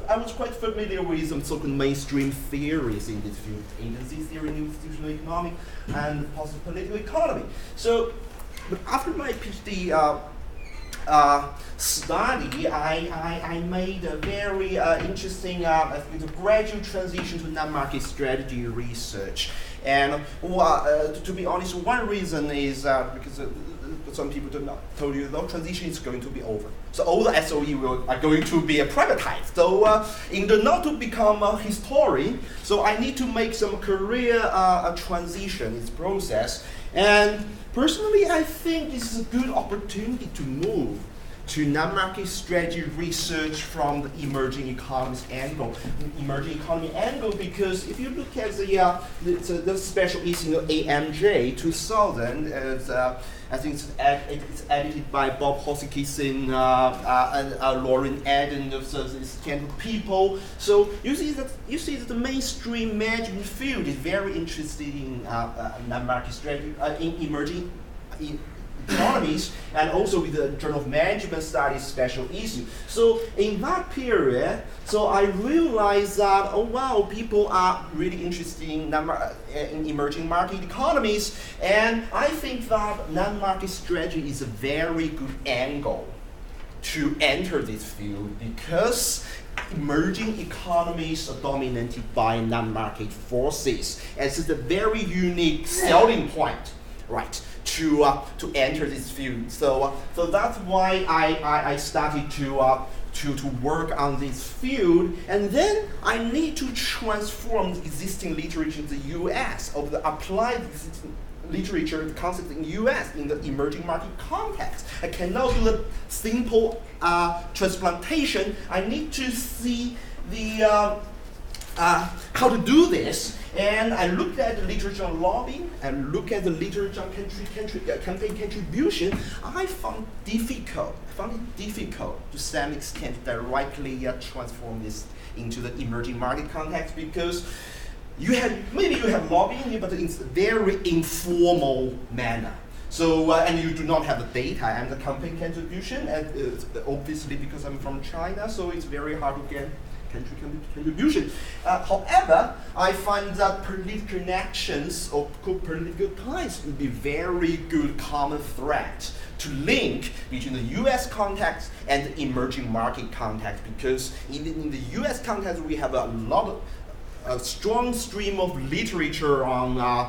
I was quite familiar with some so-called mainstream theories in this field: agency theory, institutional economic, and positive political economy. So, but after my PhD study, I made a very interesting gradual transition to non-market strategy research. And to be honest, one reason is because some people told you the transition is going to be over. So all the SOE are going to be privatized. So in the not to become a historian, so I need to make some career transition in this process. And personally, I think this is a good opportunity to move to non-market strategy research from the emerging economy angle, because if you look at the special issue of AMJ 2000, I think it's edited by Bob Hoskisson and Lauren Eden of this kind of people. So you see that the mainstream management field is very interested in non-market strategy in emerging economies, and also with the Journal of Management Studies special issue. So in that period, so I realized that, oh wow, people are really interested in emerging market economies, and I think that non-market strategy is a very good angle to enter this field, because emerging economies are dominated by non-market forces. And it's a very unique selling point, right, to enter this field. So that's why I started to work on this field, and then I need to transform the existing literature in the U.S. of the applied literature and concepts in the U.S. in the emerging market context. I cannot do a simple transplantation. I need to see the how to do this. And I looked at the literature on lobbying and look at the literature on campaign contribution. I found it difficult to some extent directly transform this into the emerging market context, because maybe you have lobbying, but it's a very informal manner. So, and you do not have the data and the campaign contribution, and obviously because I'm from China, so it's very hard to get country contribution. However, I find that political connections or political ties will be very good common thread to link between the U.S. context and the emerging market context, because in the U.S. context we have a strong stream of literature on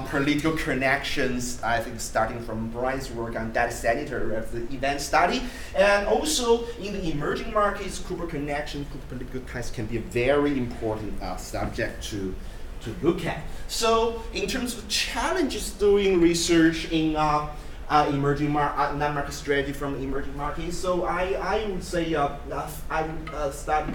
political connections, I think starting from Brian's work on data center of the event study. And also in the emerging markets, corporate connection, political ties can be a very important subject to look at. So in terms of challenges doing research in non-market strategy from emerging markets, so I would say I would start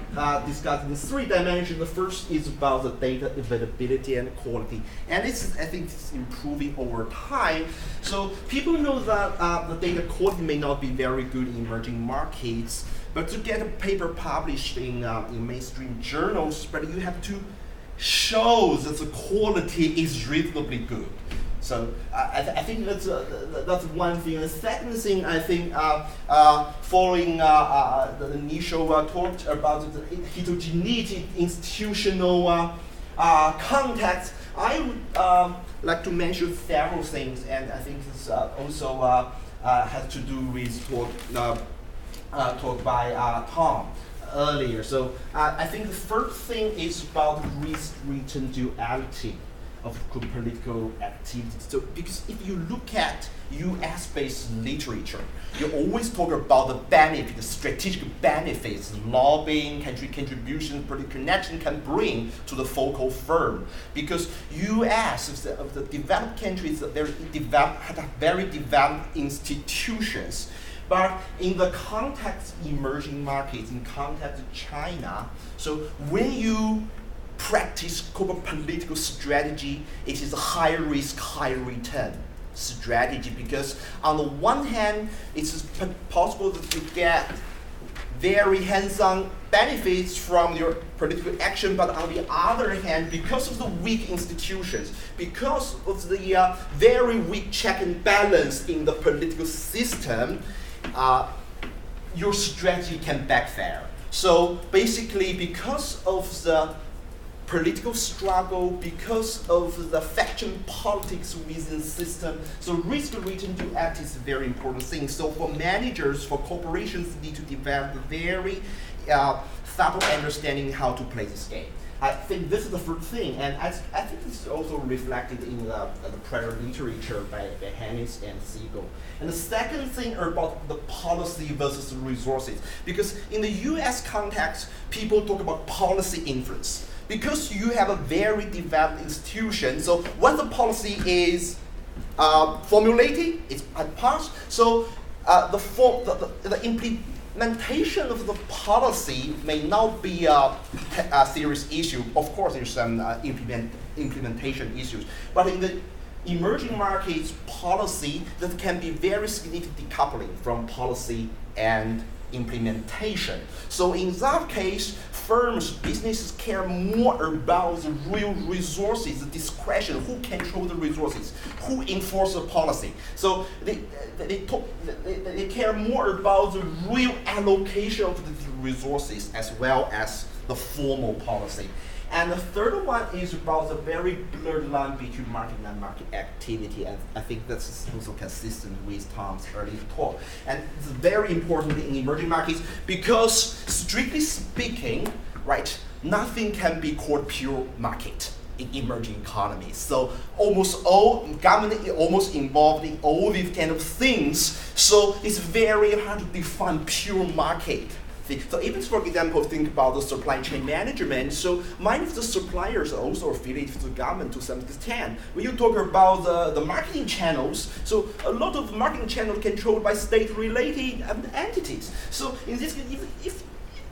discussing the three dimensions. The first is about the data availability and quality, and I think it's improving over time. So people know that the data quality may not be very good in emerging markets, but to get a paper published in mainstream journals, but you have to shows that the quality is reasonably good. So I think that's one thing. The second thing, I think, following the initial talk about the heterogeneity institutional context, I would like to mention several things, and I think this also has to do with talk by Tom earlier. So I think the first thing is about risk-return duality of political activity. So because if you look at US-based literature, you always talk about the benefit, the strategic benefits, lobbying, country contributions, political connection can bring to the focal firm. Because US, of the developed countries, have very developed institutions. But in the context of emerging markets, in context of China, so when you practice corporate political strategy, it is a high risk, high return strategy, because on the one hand, it's possible that you get very hands-on benefits from your political action, but on the other hand, because of the weak institutions, because of the very weak check and balance in the political system, your strategy can backfire. So basically, because of the political struggle, because of the faction politics within the system, so risk-return duality is a very important thing. So for managers, for corporations, need to develop a very subtle understanding how to play this game. I think this is the first thing, and I think this is also reflected in the prior literature by Henisz and Siegel. And the second thing about the policy versus the resources, because in the US context, people talk about policy influence. Because you have a very developed institution, so once the policy is formulated, it's passed, so the implementation of the policy may not be a serious issue. Of course, there's some implementation issues, but in the emerging markets policy, that can be very significant decoupling from policy and implementation. So in that case, firms, businesses care more about the real resources, the discretion, who control the resources, who enforce the policy. So they care more about the real allocation of the resources as well as the formal policy. And the third one is about the very blurred line between market and non-market activity, and I think that's also consistent with Tom's earlier talk. And it's very important in emerging markets because, strictly speaking, right, nothing can be called pure market in emerging economies. So almost all government is almost involved in all these kind of things. So it's very hard to define pure market. So even, for example, think about the supply chain management. So many of the suppliers are also affiliated with the government to some extent. When you talk about the marketing channels, so a lot of marketing channels controlled by state-related entities. So in this case,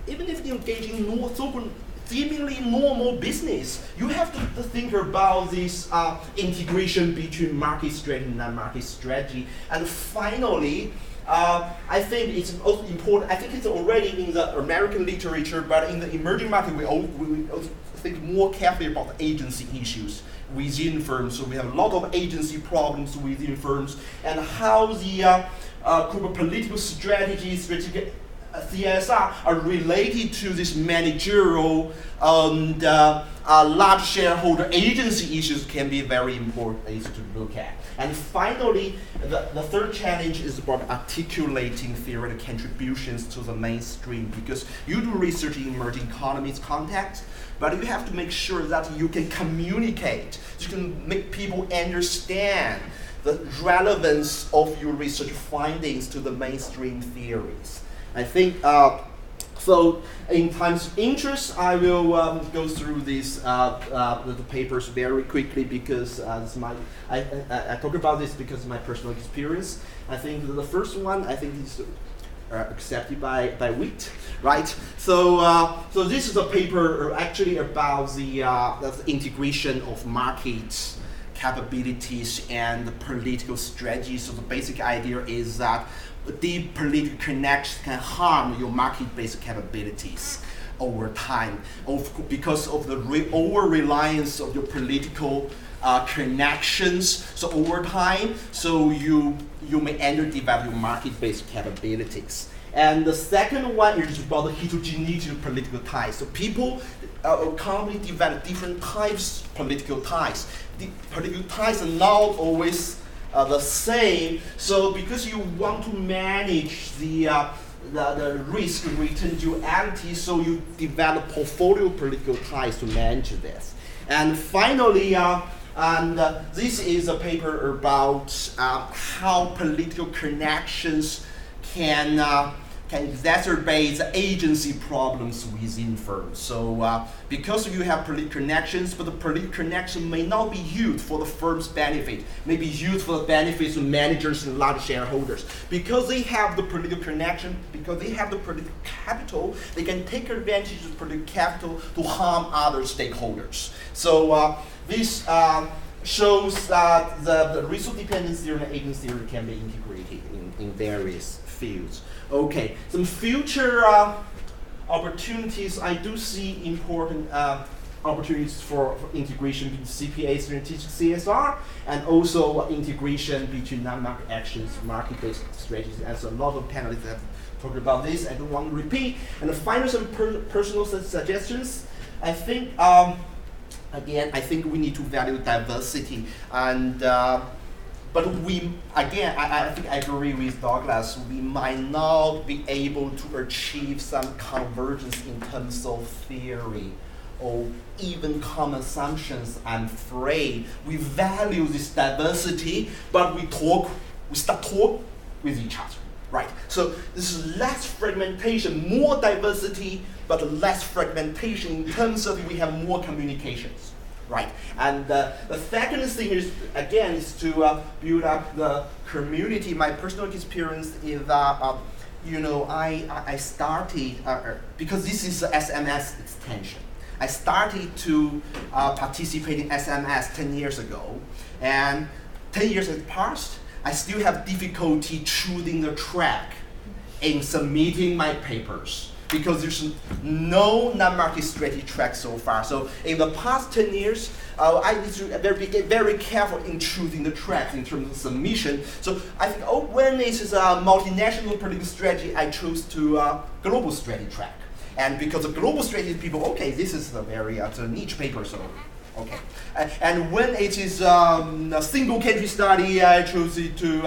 even if you engage in so-called seemingly normal business, you have to think about this integration between market strategy and non-market strategy. And finally, I think it's also important. I think it's already in the American literature, but in the emerging market, we also think more carefully about the agency issues within firms. So we have a lot of agency problems within firms, and how the corporate political strategy, strategic CSR are related to this managerial and large shareholder agency issues can be very important to look at. And finally, the third challenge is about articulating theoretical contributions to the mainstream, because you do research in emerging economies context, but you have to make sure that you can communicate, you can make people understand the relevance of your research findings to the mainstream theories. I think, so in time's interest, I will go through these the papers very quickly, because I talk about this because of my personal experience. I think the first one, I think is accepted by Witold, right? So this is a paper actually about the integration of markets, capabilities, and the political strategy. So the basic idea is that deep political connections can harm your market-based capabilities. over time, because of the over-reliance of your political connections. So over time, so you may develop your market-based capabilities. And the second one is about the heterogeneity of political ties. So people, companies develop different types of political ties. The political ties are not always the same. So because you want to manage the risk-return duality, so you develop portfolio political ties to manage this. And finally, this is a paper about how political connections can exacerbate the agency problems within firms. So because you have political connections, but the political connection may not be used for the firm's benefit, may be used for the benefits of managers and large shareholders. Because they have the political connection, because they have the political capital, they can take advantage of political capital to harm other stakeholders. So this shows that the resource dependence theory and agency theory can be integrated in various fields. Okay, some future opportunities. I do see important opportunities for integration between CPA strategic CSR and also integration between non-market actions, market-based strategies. As a lot of panelists have talked about this, I don't want to repeat. And finally, some personal suggestions. I think, again, I think we need to value diversity and. But I think I agree with Douglas, we might not be able to achieve some convergence in terms of theory or even common assumptions. I'm afraid we value this diversity, but we start talk with each other, right? So this is less fragmentation, more diversity, but less fragmentation in terms of we have more communications. Right, and the second thing is, again, is to build up the community. My personal experience is that, I started, because this is the SMS extension. I started to participate in SMS 10 years ago, and 10 years has passed. I still have difficulty choosing the track in submitting my papers, because there's no non-market strategy track so far. So in the past 10 years, I need to be very careful in choosing the tracks in terms of submission. So I think, when it is a multinational political strategy, I chose to global strategy track. And because of global strategy, people, okay, this is a very niche paper, so okay. And when it is a single country study, I chose it to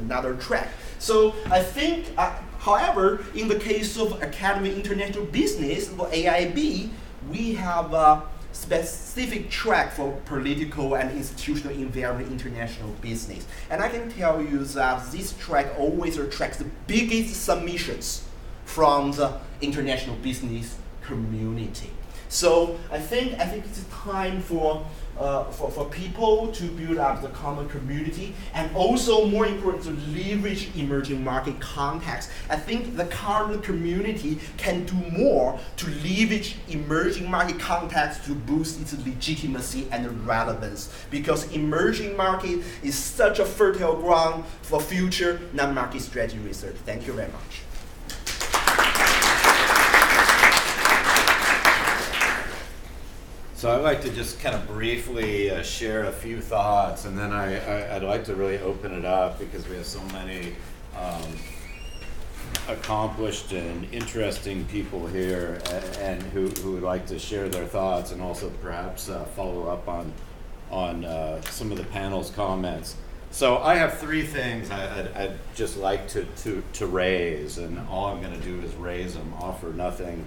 another track. So I think, however, in the case of Academy International Business, or AIB, we have a specific track for political and institutional environment international business. And I can tell you that this track always attracts the biggest submissions from the international business community. So I think it's time for people to build up the common community, and also more important to leverage emerging market context. I think the current community can do more to leverage emerging market context to boost its legitimacy and relevance, because emerging market is such a fertile ground for future non-market strategy research. Thank you very much. So I'd like to just kind of briefly share a few thoughts, and then I'd like to really open it up, because we have so many accomplished and interesting people here, and who would like to share their thoughts, and also perhaps follow up on some of the panel's comments. So I have three things I'd just like to raise, and all I'm going to do is raise them, offer nothing.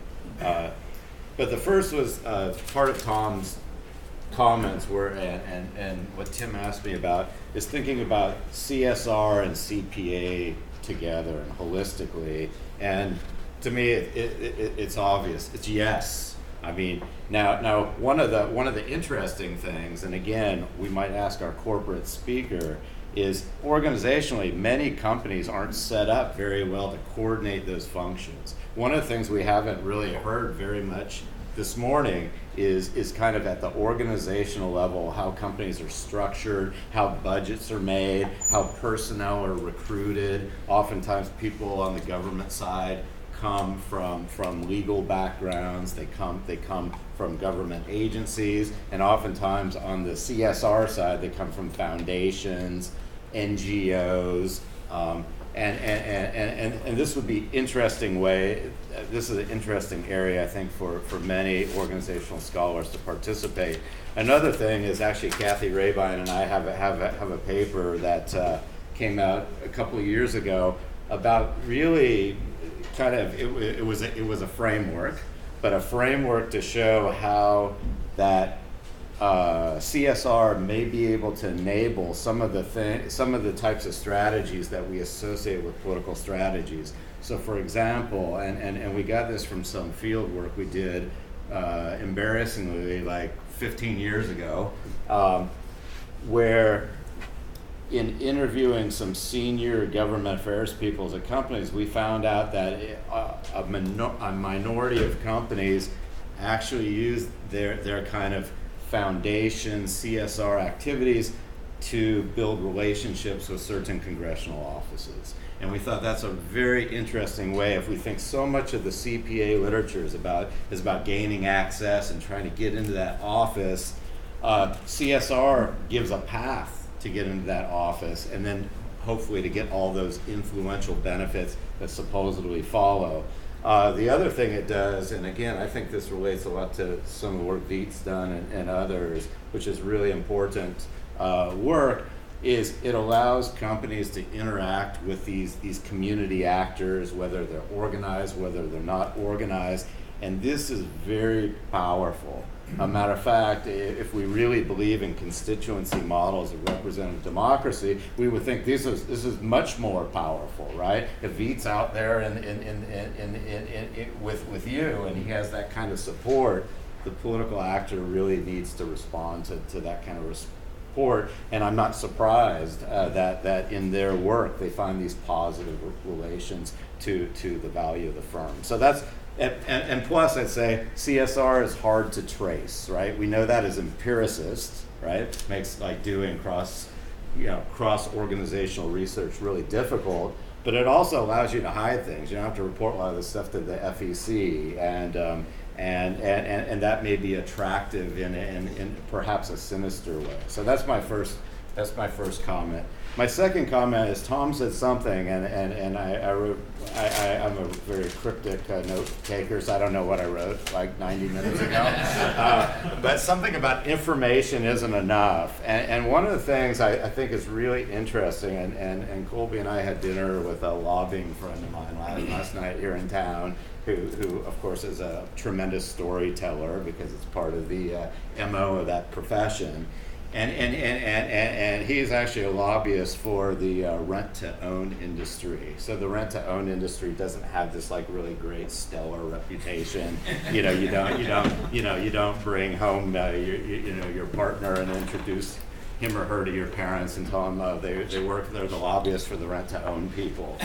But the first was part of Tom's comments were, and what Tim asked me about, is thinking about CSR and CPA together and holistically. And to me, it's obvious. It's yes. I mean, now one of the interesting things, and again, we might ask our corporate speaker, is organizationally, many companies aren't set up very well to coordinate those functions. One of the things we haven't really heard very much this morning is kind of at the organizational level, how companies are structured, how budgets are made, how personnel are recruited. Oftentimes people on the government side come from legal backgrounds, they come from government agencies, and oftentimes on the CSR side, they come from foundations, NGOs, and this would be interesting way. This is an interesting area, I think, for many organizational scholars to participate. Another thing is actually Kathy Rabine and I have a paper that came out a couple of years ago about really kind of it was a framework, but a framework to show how that CSR may be able to enable some of the types of strategies that we associate with political strategies. So for example, and we got this from some field work we did embarrassingly like 15 years ago, where in interviewing some senior government affairs people at companies, we found out that a minority of companies actually use their kind of foundation CSR activities to build relationships with certain congressional offices. And we thought that's a very interesting way. If we think so much of the CPA literature is about gaining access and trying to get into that office, CSR gives a path to get into that office, and then hopefully to get all those influential benefits that supposedly follow. The other thing it does, and again, I think this relates a lot to some of the work Veet's done and others, which is really important work, is it allows companies to interact with these community actors, whether they're organized, whether they're not organized, and this is very powerful. A matter of fact, if we really believe in constituency models of representative democracy, we would think this is much more powerful, right? If Veet's out there with you and he has that kind of support, the political actor really needs to respond to that kind of support. And I'm not surprised that in their work they find these positive relations to the value of the firm. So that's. And plus, I'd say CSR is hard to trace, right? We know that as empiricists, right? Makes like doing cross-organizational research really difficult, but it also allows you to hide things. You don't have to report a lot of this stuff to the FEC, and that may be attractive in perhaps a sinister way. So that's my first comment. My second comment is Tom said something, and I'm a very cryptic note taker, so I don't know what I wrote like 90 minutes ago. But something about information isn't enough. And one of the things I think is really interesting, and Colby and I had dinner with a lobbying friend of mine last night here in town, who of course is a tremendous storyteller because it's part of the MO of that profession. And he's actually a lobbyist for the rent-to-own industry. So the rent-to-own industry doesn't have this like really great stellar reputation. You don't bring home your partner and introduce him or her to your parents and tell them they're the lobbyists for the rent-to-own people.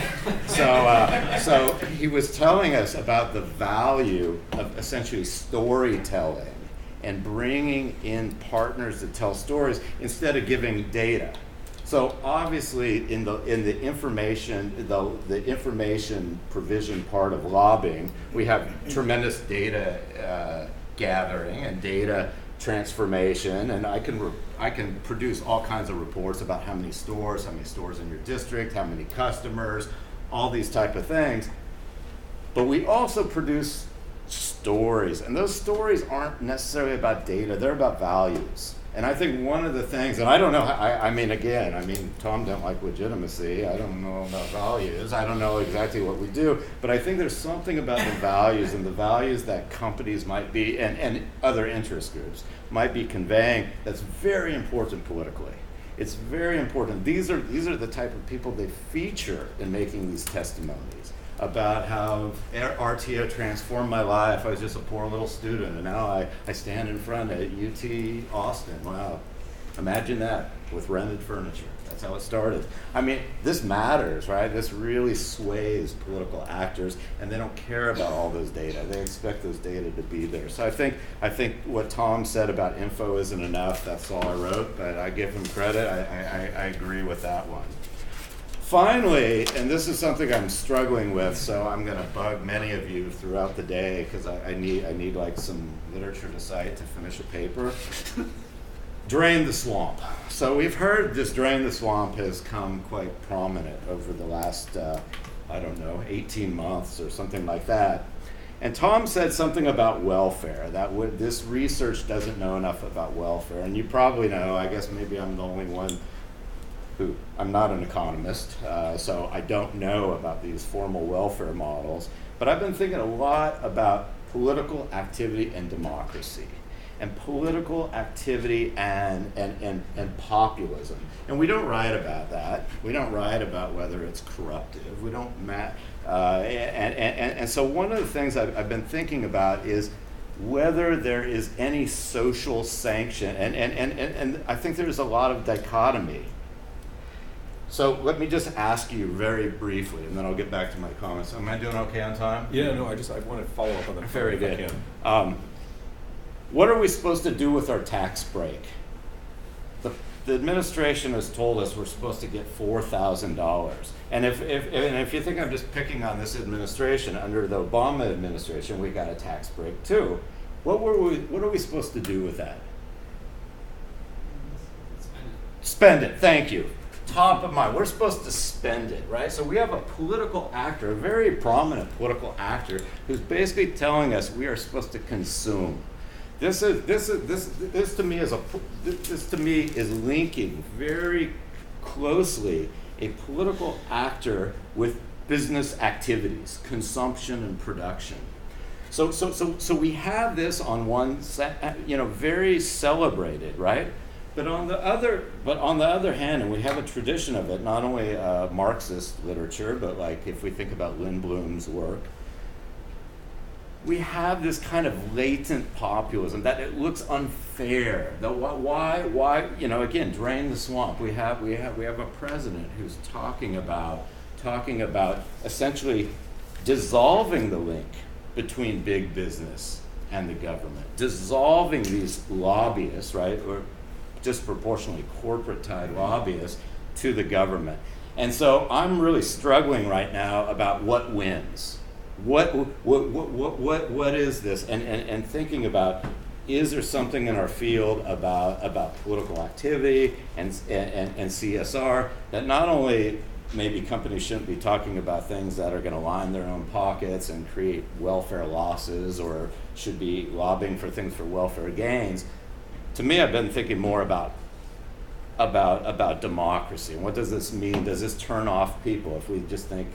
So he was telling us about the value of essentially storytelling and bringing in partners to tell stories instead of giving data. So obviously, in the information provision part of lobbying, we have tremendous data gathering and data transformation, and I can produce all kinds of reports about how many stores in your district, how many customers, all these type of things. But we also produce stories, and those stories aren't necessarily about data, they're about values. And I think one of the things, and I don't know, Tom don't like legitimacy, I don't know about values, I don't know exactly what we do, but I think there's something about the values and the values that companies might be, and other interest groups, might be conveying that's very important politically. It's very important. These are the type of people they feature in making these testimonies about how RTO transformed my life. I was just a poor little student, and now I stand in front at UT Austin. Wow, imagine that, with rented furniture. That's how it started. I mean, this matters, right? This really sways political actors, and they don't care about all those data. They expect those data to be there. So I think what Tom said about info isn't enough. That's all I wrote, but I give him credit. I agree with that one. Finally, and this is something I'm struggling with, so I'm going to bug many of you throughout the day because I need like some literature to cite to finish a paper. Drain the swamp. So we've heard this drain the swamp has come quite prominent over the last, 18 months or something like that. And Tom said something about welfare, that this research doesn't know enough about welfare. And you probably know, I guess maybe I'm the only one who, I'm not an economist, so I don't know about these formal welfare models. But I've been thinking a lot about political activity and democracy, and political activity and populism. And we don't write about that. We don't write about whether it's corruptive. We don't and so one of the things I've been thinking about is whether there is any social sanction, and I think there's a lot of dichotomy. So let me just ask you very briefly, and then I'll get back to my comments. Am I doing okay on time? Yeah, no, I want to follow up on that. Very if I good. can. What are we supposed to do with our tax break? The administration has told us we're supposed to get $4,000. And if you think I'm just picking on this administration, under the Obama administration, we got a tax break too. What are we supposed to do with that? Spend it. Thank you. Top of mind. We're supposed to spend it, right? So we have a political actor, a very prominent political actor, who's basically telling us we are supposed to consume. This to me is linking very closely a political actor with business activities, consumption and production. So we have this on one very celebrated, right? But on the other hand, and we have a tradition of it, not only Marxist literature, but like if we think about Lindblom's work, we have this kind of latent populism that it looks unfair. Why? Again, drain the swamp. We have a president who's talking about essentially dissolving the link between big business and the government, dissolving these lobbyists, right, or disproportionately corporate-tied lobbyists to the government. And so I'm really struggling right now about what wins. What is this? And thinking about, is there something in our field about political activity and CSR that not only maybe companies shouldn't be talking about things that are going to line their own pockets and create welfare losses, or should be lobbying for things for welfare gains. To me, I've been thinking more about democracy. And what does this mean? Does this turn off people if we just think,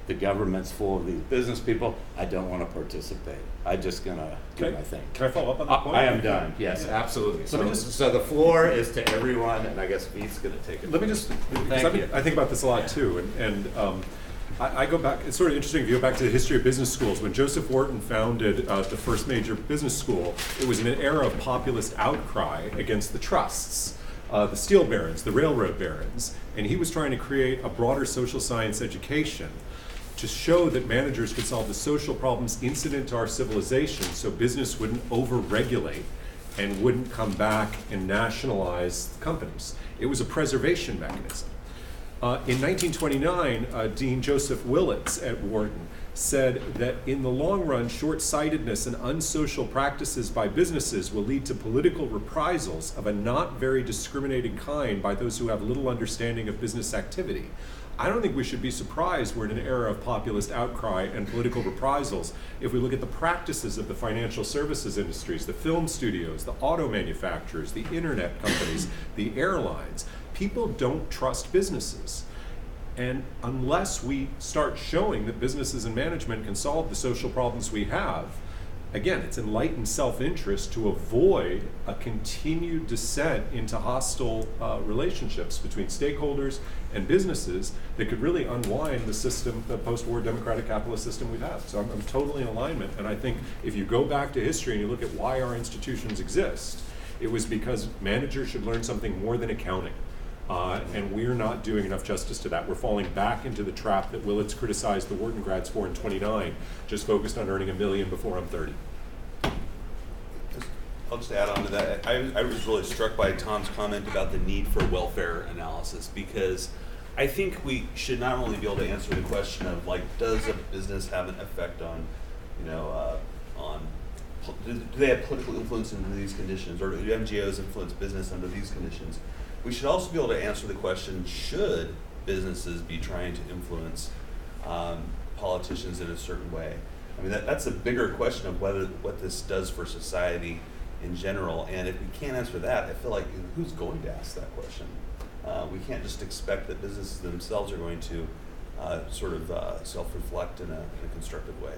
the government's full of these business people? I don't want to participate. I'm just going to do my thing. Can I follow up on that point? I am done. Yes, absolutely. So the floor is to everyone, and I guess Veet's going to take it. Let me just, I think about this a lot too, and I go back, it's sort of interesting if you go back to the history of business schools. When Joseph Wharton founded the first major business school, it was in an era of populist outcry against the trusts, the steel barons, the railroad barons, and he was trying to create a broader social science education to show that managers could solve the social problems incident to our civilization so business wouldn't over-regulate and wouldn't come back and nationalize companies. It was a preservation mechanism. In 1929, Dean Joseph Willits at Wharton said that in the long run, short-sightedness and unsocial practices by businesses will lead to political reprisals of a not very discriminating kind by those who have little understanding of business activity. I don't think we should be surprised we're in an era of populist outcry and political reprisals if we look at the practices of the financial services industries, the film studios, the auto manufacturers, the internet companies, the airlines. People don't trust businesses. And unless we start showing that businesses and management can solve the social problems we have, again, it's enlightened self-interest to avoid a continued descent into hostile relationships between stakeholders and businesses that could really unwind the system, the post-war democratic capitalist system we've had. So I'm totally in alignment. And I think if you go back to history and you look at why our institutions exist, it was because managers should learn something more than accounting. And we're not doing enough justice to that. We're falling back into the trap that Willits criticized the Wharton grads for in 29, just focused on earning $1 million before I'm 30. I'll just add on to that. I was really struck by Tom's comment about the need for welfare analysis, because I think we should not only be able to answer the question of, like, does a business have an effect on, do they have political influence under these conditions, or do MGOs influence business under these conditions? We should also be able to answer the question, should businesses be trying to influence politicians in a certain way? I mean, that's a bigger question of what this does for society in general, and if we can't answer that, I feel like who's going to ask that question? We can't just expect that businesses themselves are going to self-reflect in a constructive way.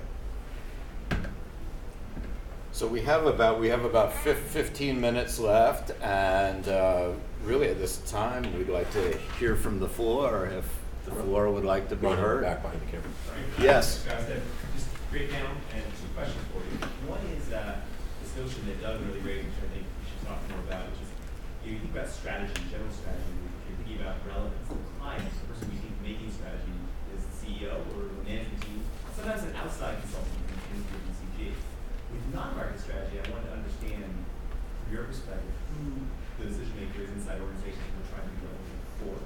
So we have about 15 minutes left, and really at this time we'd like to hear from the floor, if the floor would like to be heard. Back behind the camera. Yes. Just great panel, and two questions for you. One is this notion that Doug really raised, which I think we should talk more about, which is you think about strategy, general strategy. If you're thinking about relevance, the client, the person we think making strategy is the CEO or the management team, sometimes an outside consultant in the BCG. With non-market strategy, I wanted to understand from your perspective who the decision maker is inside organizations we're trying to be relevant for.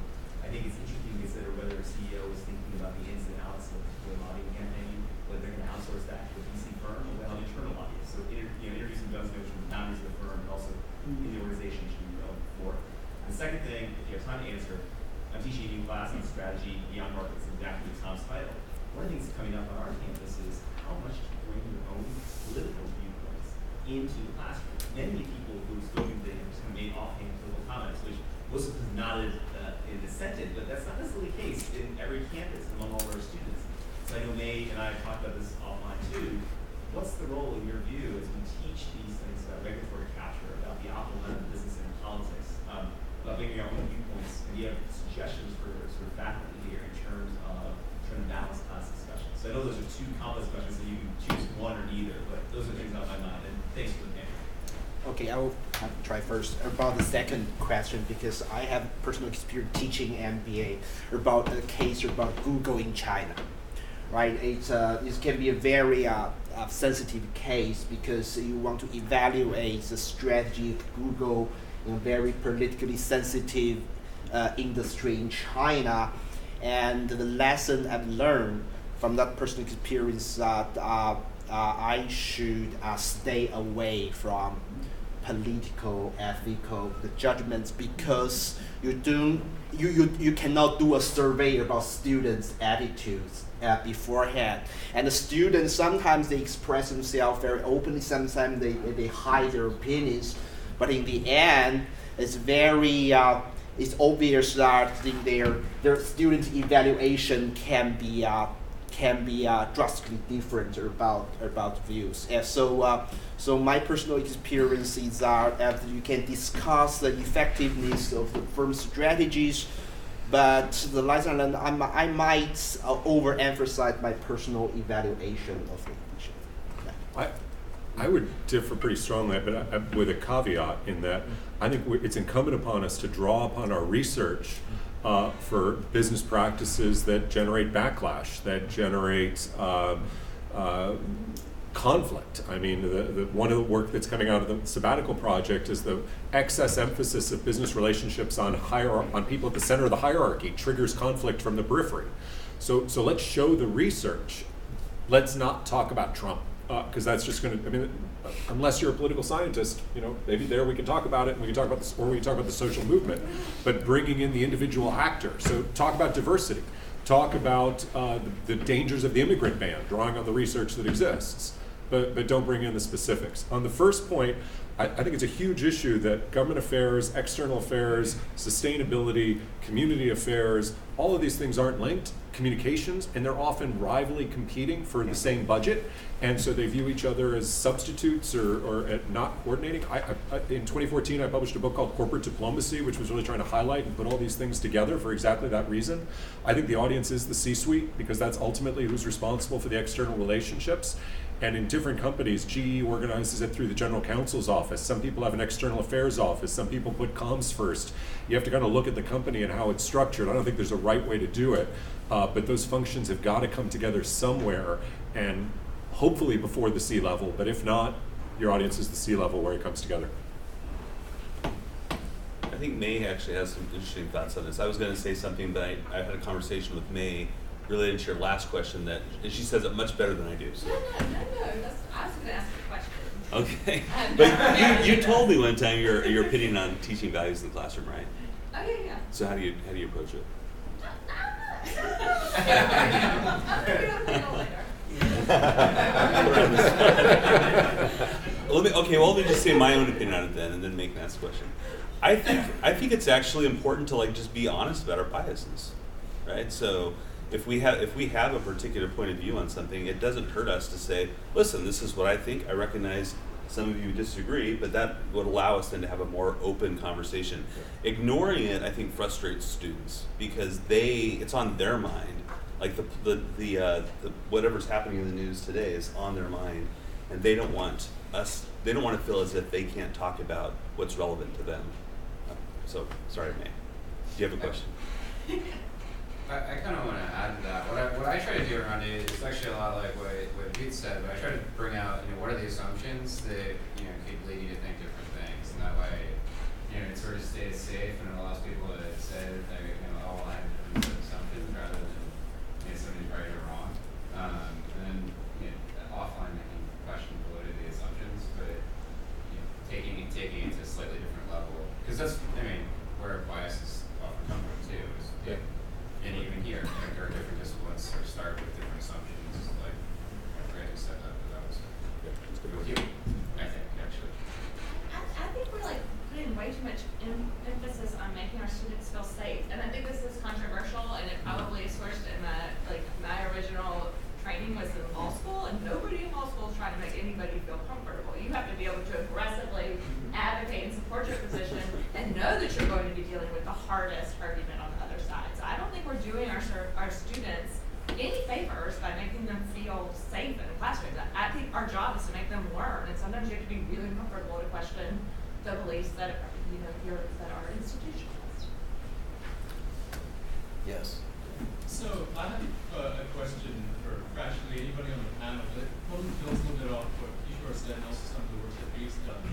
I think it's interesting to consider whether a CEO is thinking about the ins and outs of the lobbying campaign, whether they're going to outsource that to a VC firm or an internal lobbyist. So introducing Doug's notion of the boundaries of the firm, but also in the organization should be relevant for. And the second thing, if you have time to answer, I'm teaching a new class on strategy beyond markets, exactly with Tom's title. One of the things coming up on our campus is how much to bring your own political viewpoints into the classroom. Many people who still think they have made offhand political comments, which most of us nodded in dissented, but that's not necessarily the case in every campus among all of our students. So I know May and I talked about this offline too. What's the role, in your view, as we teach these things about regulatory capture, about the optimal blend of business and politics, about bringing our own viewpoints? And do you have suggestions for sort of faculty here in terms of trying to balance class discussions? So I know those are two complex questions, so you can choose one or neither, but those are things on my mind. And thanks for the panel. Okay, I will try first about the second question, because I have personal experience teaching MBA about a case about Google in China, right? It can be a very sensitive case because you want to evaluate the strategy of Google in a very politically sensitive industry in China, and the lesson I've learned from that personal experience that I should stay away from political, ethical judgments, because you cannot do a survey about students' attitudes beforehand. And the students, sometimes they express themselves very openly, sometimes they hide their opinions, but in the end, it's very it's obvious that their student evaluation can be drastically different about views. And so my personal experience is that you can discuss the effectiveness of the firm's strategies, but the lesson learned, I might overemphasize my personal evaluation of the issue. I would differ pretty strongly, but with a caveat in that I think it's incumbent upon us to draw upon our research for business practices that generate backlash, that generate conflict. I mean, one of the work that's coming out of the sabbatical project is the excess emphasis of business relationships on people at the center of the hierarchy triggers conflict from the periphery. So let's show the research. Let's not talk about Trump, because that's just going to, I mean, unless you're a political scientist, maybe there we can talk about it, and we can talk about this, or we can talk about the social movement, but bringing in the individual actor. So talk about diversity. Talk about the dangers of the immigrant ban, drawing on the research that exists, but don't bring in the specifics. On the first point, I think it's a huge issue that government affairs, external affairs, sustainability, community affairs, all of these things aren't linked. Communications, and they're often rivally competing for the same budget, and so they view each other as substitutes or at not coordinating. In 2014, I published a book called Corporate Diplomacy, which was really trying to highlight and put all these things together for exactly that reason. I think the audience is the C-suite, because that's ultimately who's responsible for the external relationships. And in different companies, GE organizes it through the general counsel's office. Some people have an external affairs office. Some people put comms first. You have to kind of look at the company and how it's structured. I don't think there's a right way to do it, but those functions have got to come together somewhere, and hopefully before the C-level, but if not, your audience is the sea level where it comes together. I think May actually has some interesting thoughts on this. I was going to say something, but I had a conversation with May related to your last question and she says it much better than I do. So. No. I was going to ask a question. Okay, but you told me one time your opinion on teaching values in the classroom, right? Oh yeah. So how do you approach it? Let me just say my own opinion on it then, and then make an ask question. I think it's actually important to like just be honest about our biases, right? So if we have a particular point of view on something, it doesn't hurt us to say, listen, this is what I think. I recognize some of you disagree, but that would allow us then to have a more open conversation. Ignoring it, I think, frustrates students because it's on their mind. Like the whatever's happening in the news today is on their mind, and they don't want to feel as if they can't talk about what's relevant to them. So, sorry, May. Do you have a question? I kind of want to add to that. What I try to do around it is actually a lot like what Pete said, but I try to bring out, what are the assumptions that, could lead you to think different things, and that way, it sort of stays safe and it allows people to say that they, all I have different assumptions rather than, somebody's right or wrong. And then, offline they can question the validity of the assumptions, but, taking it to a slightly different level, because that's, where biases often come from too, is, and even here, there are different disciplines sort of start with different assumptions, like Brayden said that, but that was with you, I think, actually. I think we're like putting way too much emphasis on making our students feel safe, and I think this is controversial, and it probably is sourced in my original training was in law school, and nobody in law school is trying to make anybody feel comfortable. You have to be able to aggressively advocate and support your position and know that you're going to be dealing with the hardest argument on the other side. So I don't think we're doing our students any favors by making them feel safe in the classroom. I think our job is to make them learn, and sometimes you have to be really comfortable to question the beliefs that that are institutionalized. Yes. So I have a question for actually anybody on the panel that probably builds a little bit off what Kishore said and also some of the work that he's done,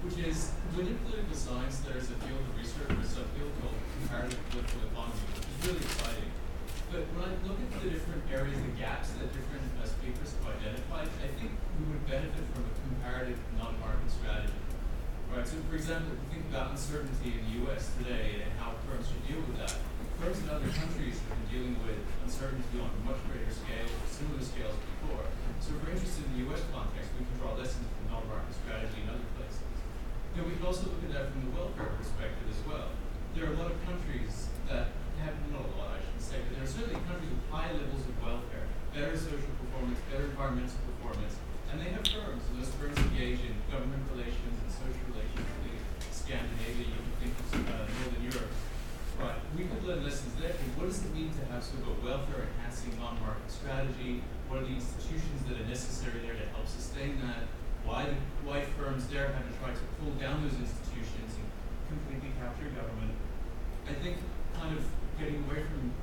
which is within political science there's a field of research, or a subfield called comparative political economy, which is really exciting. But when I look at the different areas and gaps that different speakers have identified, I think we would benefit from a comparative non-market strategy. Right, so for example, if we think about uncertainty in the US today and how firms should deal with that, firms in other countries have been dealing with uncertainty on a much greater scale, or similar scales before. So if we're interested in the US context, we can draw lessons from non-market strategy in other places. We can also look at that from the welfare perspective as well. There are a lot of countries that have, not a lot I shouldn't say, but there are certainly countries with high levels of welfare, better social performance, better environmental performance, and they have firms, and those firms engage in government relations and social relations, Scandinavia, you can think of Northern Europe. Right, we could learn lessons there. What does it mean to have sort of a welfare-enhancing non-market strategy? What are the institutions that are necessary there to help sustain that? Why firms there have to try to pull down those institutions and completely capture government? I think kind of getting away from,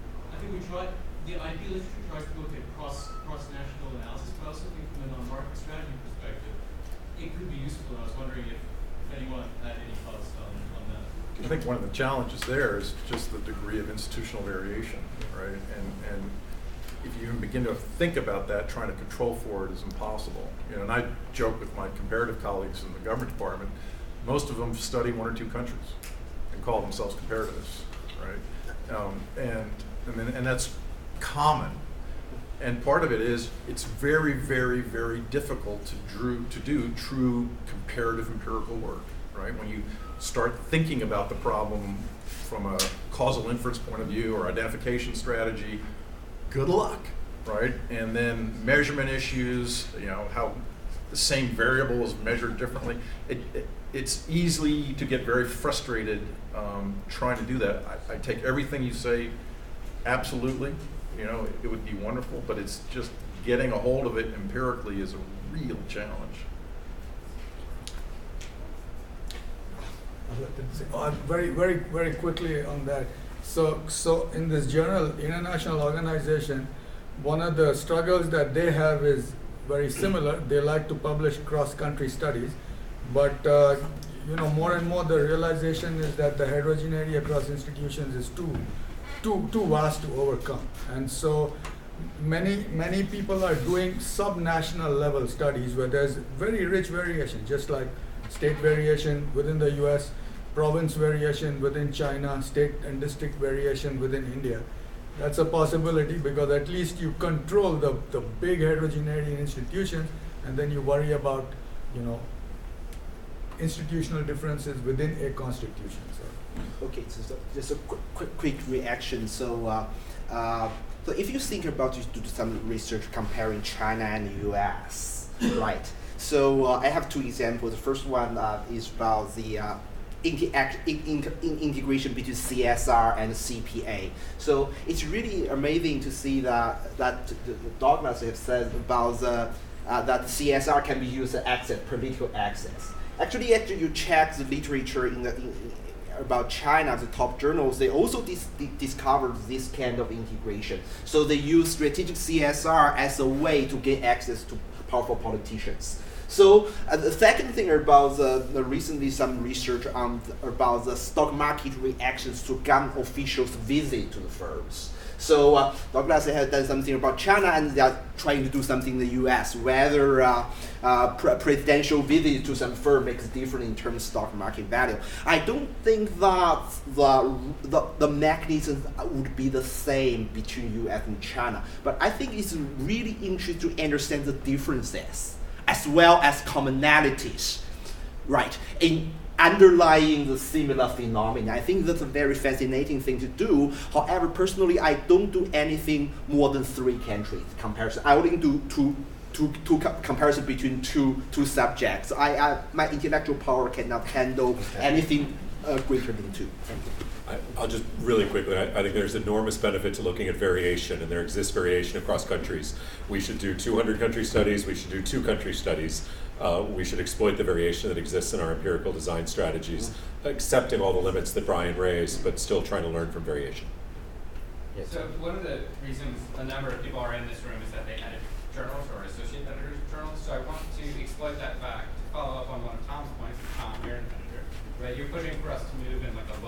the ideal literature tries to look at cross-national analysis, but I also think from a non-market strategy perspective, it could be useful. And I was wondering if anyone had any thoughts on that. I think one of the challenges there is just the degree of institutional variation, right? And if you even begin to think about that, trying to control for it is impossible. And I joke with my comparative colleagues in the government department, most of them study one or two countries and call themselves comparativists, right? And that's common. And part of it is it's very, very, very difficult to do true comparative empirical work, right? When you start thinking about the problem from a causal inference point of view or identification strategy, good luck, right? And then measurement issues, how the same variable is measured differently. It's easy to get very frustrated trying to do that. I take everything you say absolutely, it would be wonderful, but it's just getting a hold of it empirically is a real challenge. Very, very, very quickly on that. So in this journal, International Organization, one of the struggles that they have is very similar. They like to publish cross-country studies, but more and more the realization is that the heterogeneity across institutions is too vast to overcome, and so many people are doing sub-national level studies where there's very rich variation, just like state variation within the US, province variation within China, state and district variation within India. That's a possibility because at least you control the big heterogeneity in institutions, and then you worry about, institutional differences within a constitution. So. Okay, so just a quick reaction. So if you think about you do some research comparing China and US, right? So I have two examples. The first one is about the integration between CSR and CPA. So it's really amazing to see that the Douglas have said about that CSR can be used to access political access. Actually, after you check the literature about China, the top journals, they also discovered this kind of integration. So they use strategic CSR as a way to gain access to powerful politicians. So the second thing about the recently some research about the stock market reactions to government officials' visit to the firms. So Douglas has done something about China, and they are trying to do something in the U.S. Whether presidential visit to some firm makes a difference in terms of stock market value. I don't think that the mechanism would be the same between U.S. and China, but I think it's really interesting to understand the differences as well as commonalities, right, in underlying the similar phenomena. I think that's a very fascinating thing to do. However, personally, I don't do anything more than 3 countries comparison. I only do two comparison between two subjects. My intellectual power cannot handle anything greater than 2. Thank you. I'll just really quickly, I think there's enormous benefit to looking at variation, and there exists variation across countries. We should do 200 country studies, we should do 2 country studies. We should exploit the variation that exists in our empirical design strategies, accepting all the limits that Brian raised, but still trying to learn from variation. Yes. So one of the reasons a number of people are in this room is that they edit journals or associate editors of journals. So I want to exploit that fact to follow up on one of Tom's points. Tom, you're an editor, right? You're pushing for us to move in like a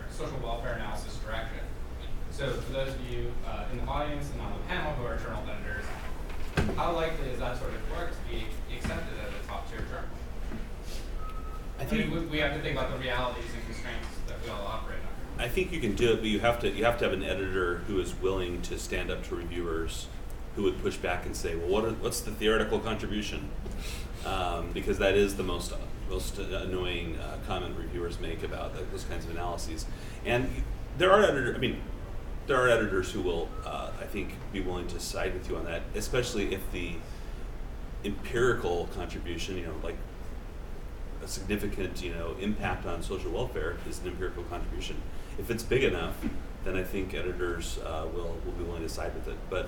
social welfare analysis direction. So for those of you in the audience and on the panel who are journal editors, how likely is that sort of work to be accepted as a top-tier journal? I think we have to think about the realities and constraints that we all operate under. I think you can do it, but you have to have an editor who is willing to stand up to reviewers who would push back and say, well, what's the theoretical contribution? Because that is the most annoying comment reviewers make about those kinds of analyses. And there are editors who will, I think, be willing to side with you on that, especially if the empirical contribution, like a significant, impact on social welfare is an empirical contribution. If it's big enough, then I think editors will be willing to side with it. But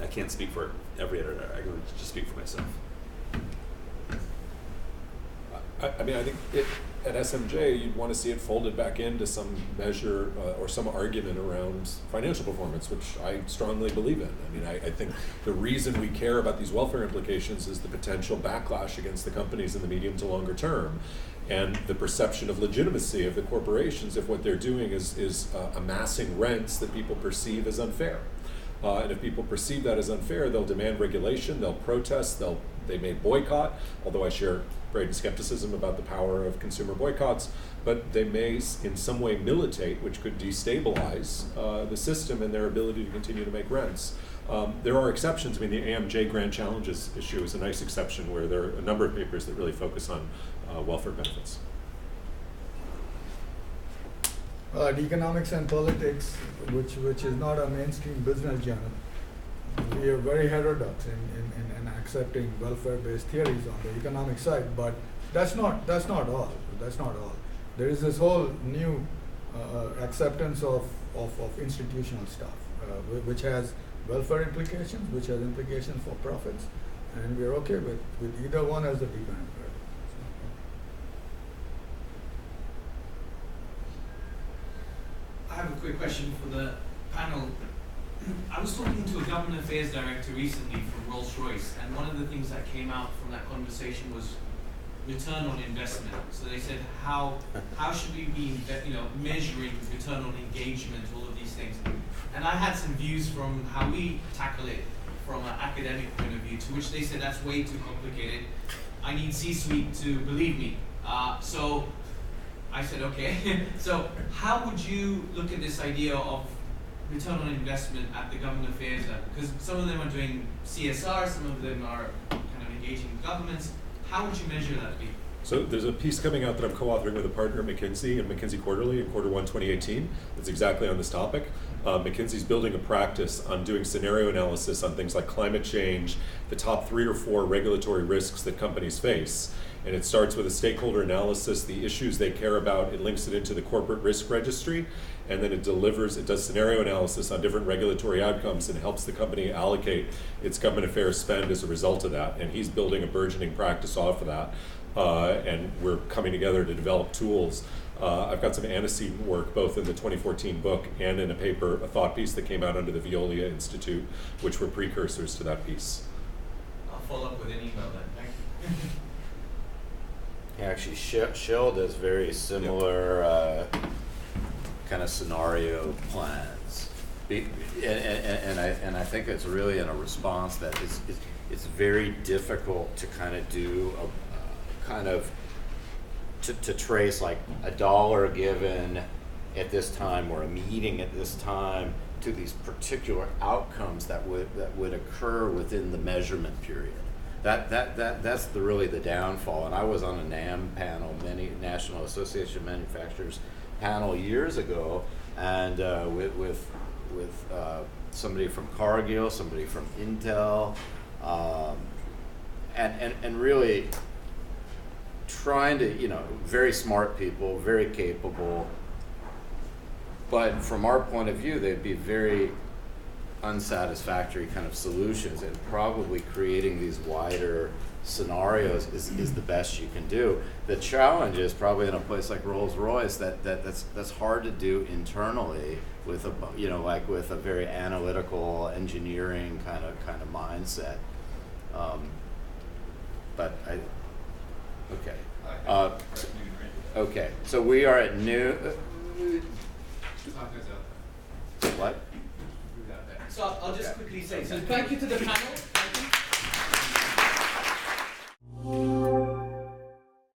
I can't speak for every editor. I can just speak for myself. I think at SMJ, you'd want to see it folded back into some measure or some argument around financial performance, which I strongly believe in. I think the reason we care about these welfare implications is the potential backlash against the companies in the medium to longer term, and the perception of legitimacy of the corporations if what they're doing is amassing rents that people perceive as unfair. And if people perceive that as unfair, they'll demand regulation, they'll protest, they may boycott, although I share Brayden's skepticism about the power of consumer boycotts, but they may in some way militate, which could destabilize the system and their ability to continue to make rents. There are exceptions. The AMJ Grand Challenges issue is a nice exception where there are a number of papers that really focus on welfare benefits. Economics and Politics, which is not a mainstream business journal, we are very heterodox in accepting welfare-based theories on the economic side, but that's not all. That's not all. There is this whole new acceptance of institutional stuff, which has welfare implications, which has implications for profits, and we're okay with either one as a deep end. I have a quick question for the panel. I was talking to a government affairs director recently from Rolls-Royce, and one of the things that came out from that conversation was return on investment. So they said, how should we be measuring return on engagement, all of these things. And I had some views from how we tackle it from an academic point of view, to which they said that's way too complicated. I need C-suite to believe me. So I said, okay. So how would you look at this idea of return on investment at the government affairs level? Because some of them are doing CSR, some of them are kind of engaging with governments. How would you measure that? So there's a piece coming out that I'm co-authoring with a partner at McKinsey and McKinsey Quarterly in Q1 2018 that's exactly on this topic. McKinsey's building a practice on doing scenario analysis on things like climate change, the top 3 or 4 regulatory risks that companies face. And it starts with a stakeholder analysis, the issues they care about, it links it into the corporate risk registry, and then it does scenario analysis on different regulatory outcomes and helps the company allocate its government affairs spend as a result of that. And he's building a burgeoning practice off of that. And we're coming together to develop tools. I've got some antecedent work both in the 2014 book and in a thought piece that came out under the Veolia Institute, which were precursors to that piece. I'll follow up with an email then. Thank you. Yeah, actually, Shell does very similar kind of scenario plans, and I think it's really in a response that it's very difficult to kind of do to trace like a dollar given at this time or a meeting at this time to these particular outcomes that would occur within the measurement period. That's really the downfall. And I was on a NAM panel, National Association of Manufacturers panel years ago, and with somebody from Cargill, somebody from Intel, and really trying to, very smart people, very capable, but from our point of view, they'd be very unsatisfactory kind of solutions, and probably creating these wider scenarios is the best you can do. The challenge is probably in a place like Rolls-Royce that's hard to do internally with with a very analytical engineering kind of mindset. Okay, so we are at noon. What? So I'll just quickly say, so thank you to the panel.